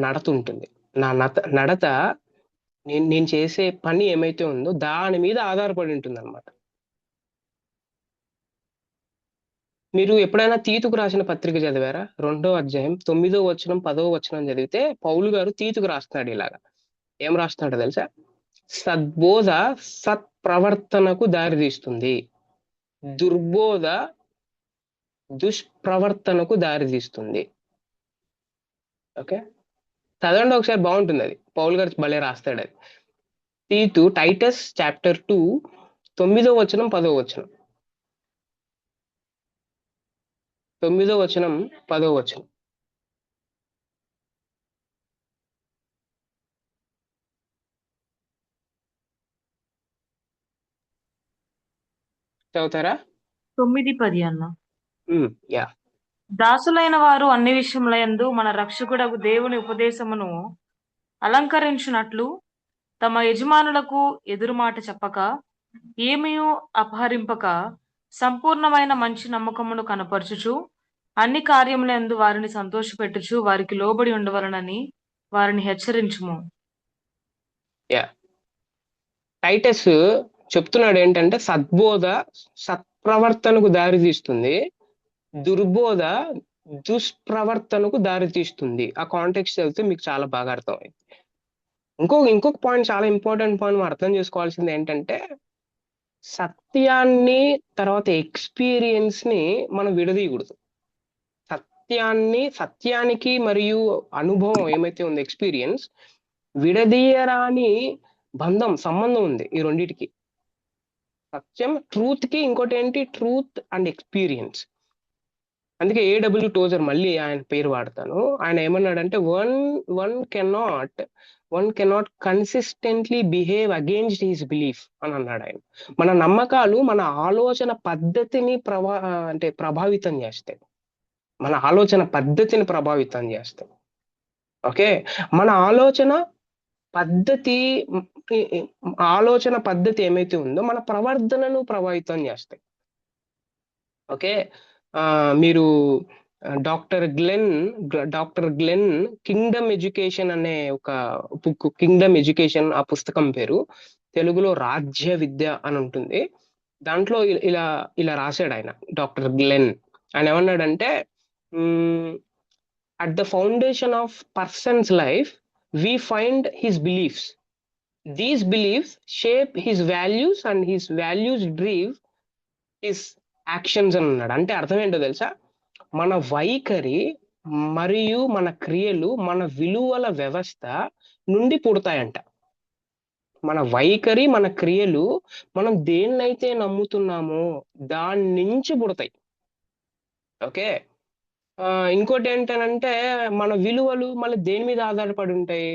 నడత ఉంటుంది. నా నడత, నేను చేసే పని ఏమైతే ఉందో దాని మీద ఆధారపడి ఉంటుంది అనమాట. మీరు ఎప్పుడైనా తీతుకు రాసిన పత్రిక చదివారా? 2వ అధ్యాయం 9వ వచనం 10వ వచనం చదివితే పౌలు గారు తీతుకు రాస్తున్నాడు ఇలాగా. ఏం రాస్తున్నాడో తెలుసా? సద్బోధ సత్ప్రవర్తనకు దారితీస్తుంది, దుర్బోధ దుష్ప్రవర్తనకు దారితీస్తుంది. ఓకే, చదవండి ఒకసారి, బాగుంటుంది అది. పౌల్ గారు భలే రాస్తాడు అది. తీతు, టైటస్ చాప్టర్ 2 9వ వచనం 10వ వచనం. 9వ వచనం 10వ వచనం చదువుతారా? 9:10 అన్న. యా. దాసులైన వారు అన్ని విషయములందు మన రక్షకుడగు దేవుని ఉపదేశమును అలంకరించున్నట్లు తమ యజమానులకు ఎదురు మాట చెప్పక, ఏమీయూ అపహరింపక, సంపూర్ణమైన మంచి నమ్మకమును కనపరచుచు, అన్ని కార్యములందు వారిని సంతోషపెట్టుచు, వారికి లోబడి ఉండవలనని వారిని హెచ్చరించుము. యా, టైటస్ చెప్తున్నాడు ఏంటంటే, సద్బోధ సత్ప్రవర్తనకు దారితీస్తుంది, దుర్బోధ దుష్ప్రవర్తనకు దారితీస్తుంది. ఆ కాంటెక్స్ట్ చదివితే మీకు చాలా బాగా అర్థమైంది. ఇంకొక పాయింట్, చాలా ఇంపార్టెంట్ పాయింట్ మనం అర్థం చేసుకోవాల్సింది ఏంటంటే, సత్యాన్ని తర్వాత ఎక్స్పీరియన్స్ ని మనం విడదీయకూడదు. సత్యానికి మరియు అనుభవం ఏమైతే ఉంది ఎక్స్పీరియన్స్, విడదీయరాని సంబంధం ఉంది ఈ రెండిటికి. సత్యం ట్రూత్ కి, ఇంకోటి ఏంటి ట్రూత్ అండ్ ఎక్స్పీరియన్స్. అందుకే ఏడబ్ల్యూ టోజర్, మళ్ళీ ఆయన పేరు వాడతాను. ఆయన ఏమన్నాడంటే one cannot consistently behave against his belief అని అన్నాడు ఆయన. మన నమ్మకాలు మన ఆలోచన పద్ధతిని ప్రభావితం చేస్తాయి. మన ఆలోచన పద్ధతిని ప్రభావితం చేస్తాయి. ఓకే, మన ఆలోచన పద్ధతి ఏమైతే ఉందో మన ప్రవర్తనను ప్రభావితం చేస్తాయి. ఓకే, మీరు డాక్టర్ గ్లెన్ కింగ్డమ్ ఎడ్యుకేషన్ అనే ఒక బుక్, కింగ్డమ్ ఎడ్యుకేషన్ ఆ పుస్తకం పేరు, తెలుగులో రాజ్య విద్య అని ఉంటుంది. దాంట్లో ఇలా రాశాడు ఆయన, డాక్టర్ గ్లెన్. ఆయన ఏమన్నాడంటే, at the foundation of persons life we find his beliefs. These beliefs shape his values and his values drive his actions అని అన్నాడు. అంటే అర్థం ఏంటో తెలుసా? మన వైఖరి మరియు మన క్రియలు మన విలువల వ్యవస్థ నుండి పుడతాయంట. మన వైఖరి మన క్రియలు మనం దేన్నైతే నమ్ముతున్నామో దాని నుంచి పుడతాయి. ఓకే, ఇంకోటి ఏంటంటే మన విలువలు మళ్ళీ దేని మీద ఆధారపడి ఉంటాయి?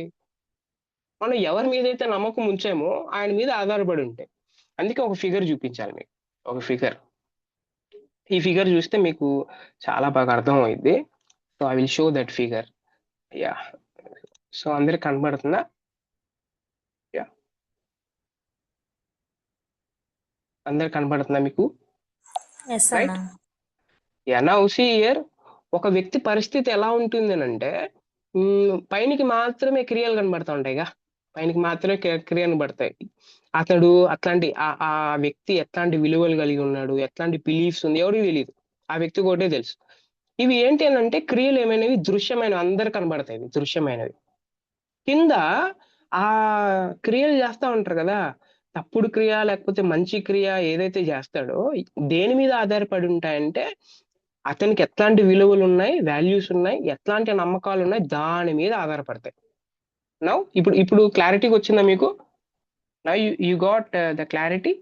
మనం ఎవరి మీద అయితే నమ్మకం ఉంచామో ఆయన మీద ఆధారపడి ఉంటాయి. అందుకే ఒక ఫిగర్ చూపించాలి మీకు, ఒక ఫిగర్. ఈ ఫిగర్ చూస్తే మీకు చాలా బాగా అర్థం అవుతుంది. So I will show that figure. Yeah, so అందరికి కనబడుతుందా? యా, అందరికి కనబడుతుందా మీకు? Yes right. అన్న. Yeah, now see here. ఒక వ్యక్తి పరిస్థితి ఎలా ఉంటుంది అని అంటే, పైనకి మాత్రమే క్రియలు కనబడతా ఉంటాయిగా, పైనకి మాత్రమే క్రియలు కనబడతాయి. అతడు అట్లాంటి ఆ వ్యక్తి ఎట్లాంటి విలువలు కలిగి ఉన్నాడు, ఎట్లాంటి బిలీఫ్స్ ఉంది, ఎవరికి తెలియదు. ఆ వ్యక్తికి ఒకటే తెలుసు. ఇవి ఏంటి అని అంటే, క్రియలు ఏమైనవి దృశ్యమైనవి, అందరు కనబడతాయి, దృశ్యమైనవి. కింద ఆ క్రియలు చేస్తా ఉంటారు కదా, తప్పుడు క్రియ లేకపోతే మంచి క్రియ ఏదైతే చేస్తాడో దేని మీద ఆధారపడి ఉంటాయంటే, అతనికి ఎట్లాంటి విలువలు ఉన్నాయి, వాల్యూస్ ఉన్నాయి, ఎట్లాంటి నమ్మకాలు ఉన్నాయి, దాని మీద ఆధారపడతాయి. నౌ ఇప్పుడు క్లారిటీకి వచ్చిందా మీకు? Now you got the clarity.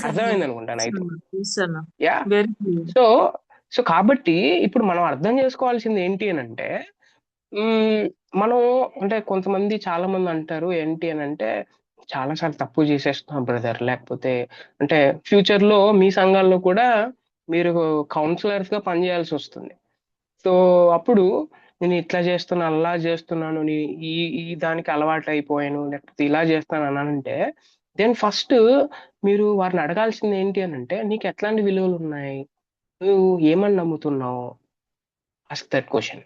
అర్థమైంది అనుకుంటాను అయితే. యా, సో కాబట్టి ఇప్పుడు మనం అర్థం చేసుకోవాల్సింది ఏంటి అని అంటే, మనం అంటే చాలా మంది అంటారు ఏంటి అని అంటే, చాలాసార్లు తప్పు చేసేస్తున్నాం బ్రదర్, లేకపోతే అంటే ఫ్యూచర్ లో మీ సంఘాల్లో కూడా మీరు కౌన్సిలర్స్ గా పనిచేయాల్సి వస్తుంది. సో అప్పుడు నేను ఇట్లా చేస్తున్నాను, అలా చేస్తున్నాను, ఈ దానికి అలవాటు అయిపోయాను, లేకపోతే ఇలా చేస్తాను అని అంటే, దెన్ ఫస్ట్ మీరు వారిని అడగాల్సింది ఏంటి అని అంటే, నీకు ఎట్లాంటి విలువలు ఉన్నాయి, నువ్వు ఏమని నమ్ముతున్నావు? Ask that question.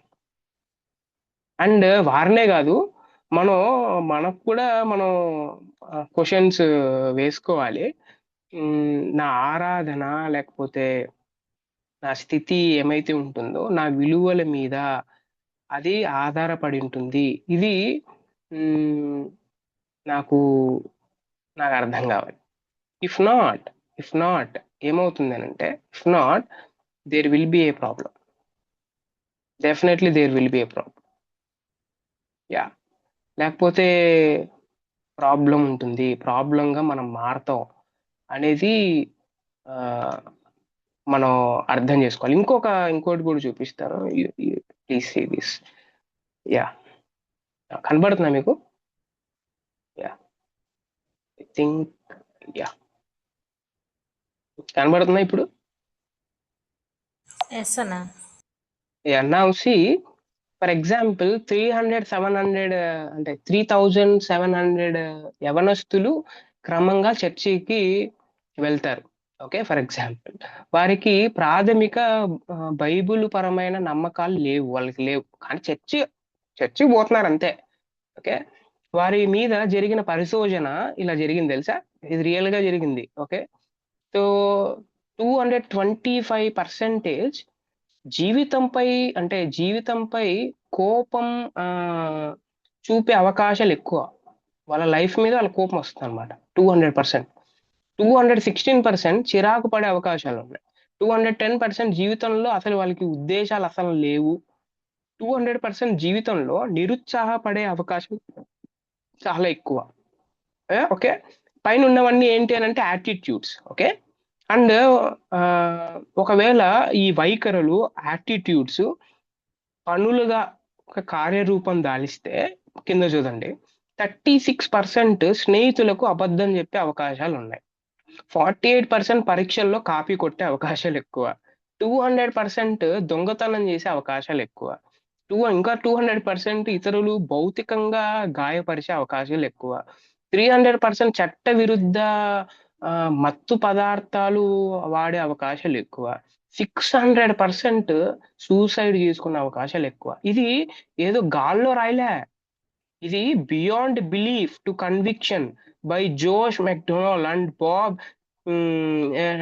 అండ్ వారినే కాదు, మనకు కూడా మనం క్వశ్చన్స్ వేసుకోవాలి. నా ఆరాధన లేకపోతే నా స్థితి ఏమైతే ఉంటుందో నా విలువల మీద అది ఆధారపడి ఉంటుంది. ఇది నాకు అర్థం కావాలి. ఇఫ్ నాట్ ఏమవుతుంది అని అంటే, if not there will be a problem. Definitely there will be a problem. Yeah, లేకపోతే ప్రాబ్లం ఉంటుంది, ప్రాబ్లంగా మనం మారుతాం అనేది మనం అర్థం చేసుకోవాలి. ఇంకోటి కూడా చూపిస్తాను, ప్లీజ్ సీ దిస్. యా, కనబడుతుందా మీకు? యా, ఐ థింక్ యా, కనబడుతుందా ఇప్పుడు? ఎస్ అన్న. Yeah, now see for example 700 అంటే 3700 యవనస్తులు క్రమంగా చర్చికి వెళ్తారు. ఓకే, ఫర్ ఎగ్జాంపుల్ వారికి ప్రాథమిక బైబుల్ పరమైన నమ్మకాలు వాళ్ళకి లేవు, కానీ చర్చికి పోతున్నారు అంతే. ఓకే, వారి మీద జరిగిన పరిశోధన ఇలా జరిగింది తెలుసా, ఇది రియల్ గా జరిగింది. ఓకే, సో 225% జీవితంపై కోపం చూపే అవకాశాలు ఎక్కువ వాళ్ళ లైఫ్ మీద వాళ్ళ కోపం వస్తుంది అనమాట. 200%. 216% చిరాకు పడే అవకాశాలు ఉన్నాయి. 210% జీవితంలో అసలు వాళ్ళకి ఉద్దేశాలు అసలు లేవు. 200% జీవితంలో నిరుత్సాహపడే అవకాశం చాలా ఎక్కువ. ఓకే, పైన ఉన్నవన్నీ ఏంటి అని అంటే యాటిట్యూడ్స్. ఓకే, అండ్ ఒకవేళ ఈ వైఖరులు యాటిట్యూడ్స్ పనులుగా ఒక కార్యరూపం దాలిస్తే కింద చూడండి, 36% స్నేహితులకు అబద్ధం చెప్పే అవకాశాలు ఉన్నాయి. 48% పరీక్షల్లో కాపీ కొట్టే అవకాశాలు ఎక్కువ. 200% దొంగతనం చేసే అవకాశాలు ఎక్కువ. ఇంకా 200% ఇతరులు భౌతికంగా గాయపరిచే అవకాశాలు ఎక్కువ. 300% చట్ట విరుద్ధ మత్తు పదార్థాలు వాడే అవకాశాలు ఎక్కువ. 600% సూసైడ్ చేసుకునే అవకాశాలు ఎక్కువ. ఇది ఏదో గాల్లో రాయలే, ఇది beyond belief to conviction by జోష్ మెక్డొనాల్డ్ అండ్ బాబ్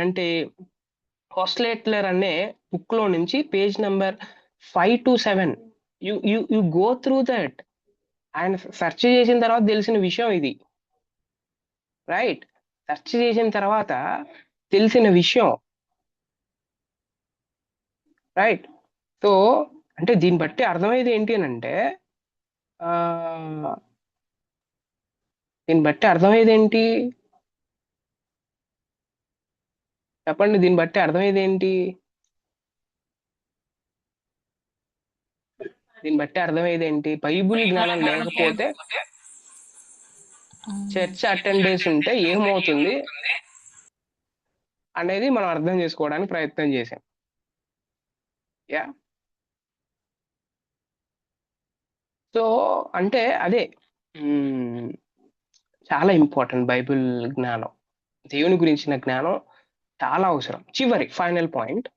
అంటే హోస్లెట్లర్ అనే బుక్ లో నుంచి page number 5 to 7 you go through that. ఆయన సెర్చ్ చేసిన తర్వాత తెలిసిన విషయం ఇది, రైట్? సెర్చ్ చేసిన తర్వాత తెలిసిన విషయం, రైట్? సో అంటే దీన్ని బట్టి అర్థమయ్యేది ఏంటి అని అంటే దీన్ని బట్టి అర్థమయ్యేది ఏంటి చెప్పండి? దీన్ని బట్టి అర్థమయ్యేది ఏంటి? దీన్ని బట్టి అర్థమయ్యేది ఏంటి? బైబిల్ జ్ఞానం లేకపోతే చర్చ్ అటెండెన్స్ ఉంటే ఏమవుతుంది అనేది మనం అర్థం చేసుకోవడానికి ప్రయత్నం చేసాం. యా, సో అంటే అదే చాలా ఇంపార్టెంట్ బైబిల్ జ్ఞానం, దేవుని గురించిన జ్ఞానం చాలా అవసరం. చివరి ఫైనల్ పాయింట్,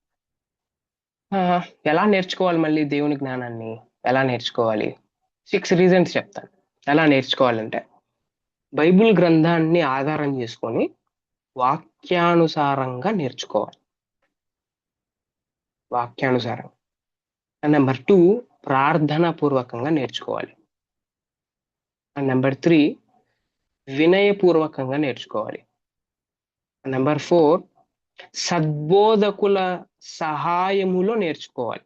ఎలా నేర్చుకోవాలి మళ్ళీ దేవుని జ్ఞానాన్ని? ఎలా నేర్చుకోవాలి? 6 రీజన్స్ చెప్తాను ఎలా నేర్చుకోవాలంటే. బైబిల్ గ్రంథాన్ని ఆధారం చేసుకొని వాక్యానుసారంగా నేర్చుకోవాలి, వాక్యానుసారంగా. అండ్ నెంబర్ 2, ప్రార్థనా పూర్వకంగా నేర్చుకోవాలి. అండ్ నెంబర్ 3, వినయపూర్వకంగా నేర్చుకోవాలి. నెంబర్ 4, సద్బోధకుల సహాయములో నేర్చుకోవాలి.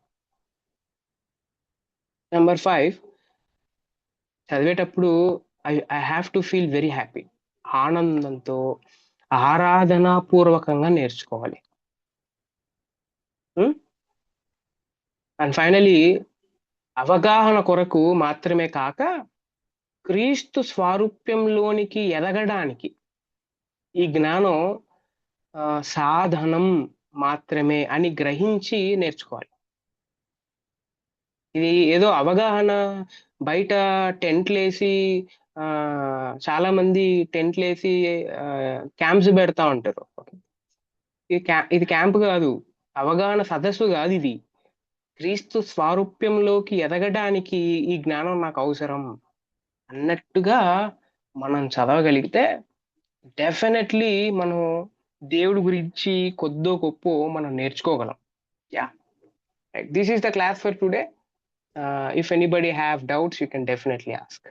నెంబర్ 5, చదివేటప్పుడు I have to feel very happy, ఆనందంతో ఆరాధనాపూర్వకంగా నేర్చుకోవాలి. అండ్ ఫైనలీ, అవగాహన కొరకు మాత్రమే కాక క్రీస్తు స్వారూప్యంలోనికి ఎదగడానికి ఈ జ్ఞానం సాధనం మాత్రమే అని గ్రహించి నేర్చుకోవాలి. ఇది ఏదో అవగాహన బయట టెంట్లేసి చాలా మంది టెంట్లేసి క్యాంప్స్ పెడతా ఉంటారు. ఇది క్యాంప్ కాదు, అవగాహన సదస్సు కాదు ఇది. క్రీస్తు స్వారూప్యంలోకి ఎదగడానికి ఈ జ్ఞానం నాకు అవసరం అన్నట్టుగా మనం చదవగలిగితే డెఫినెట్లీ మనం దేవుడి గురించి కొద్దో గొప్ప మనం నేర్చుకోగలం. Yeah, this is the class for today. If anybody have doubts, you can definitely ask.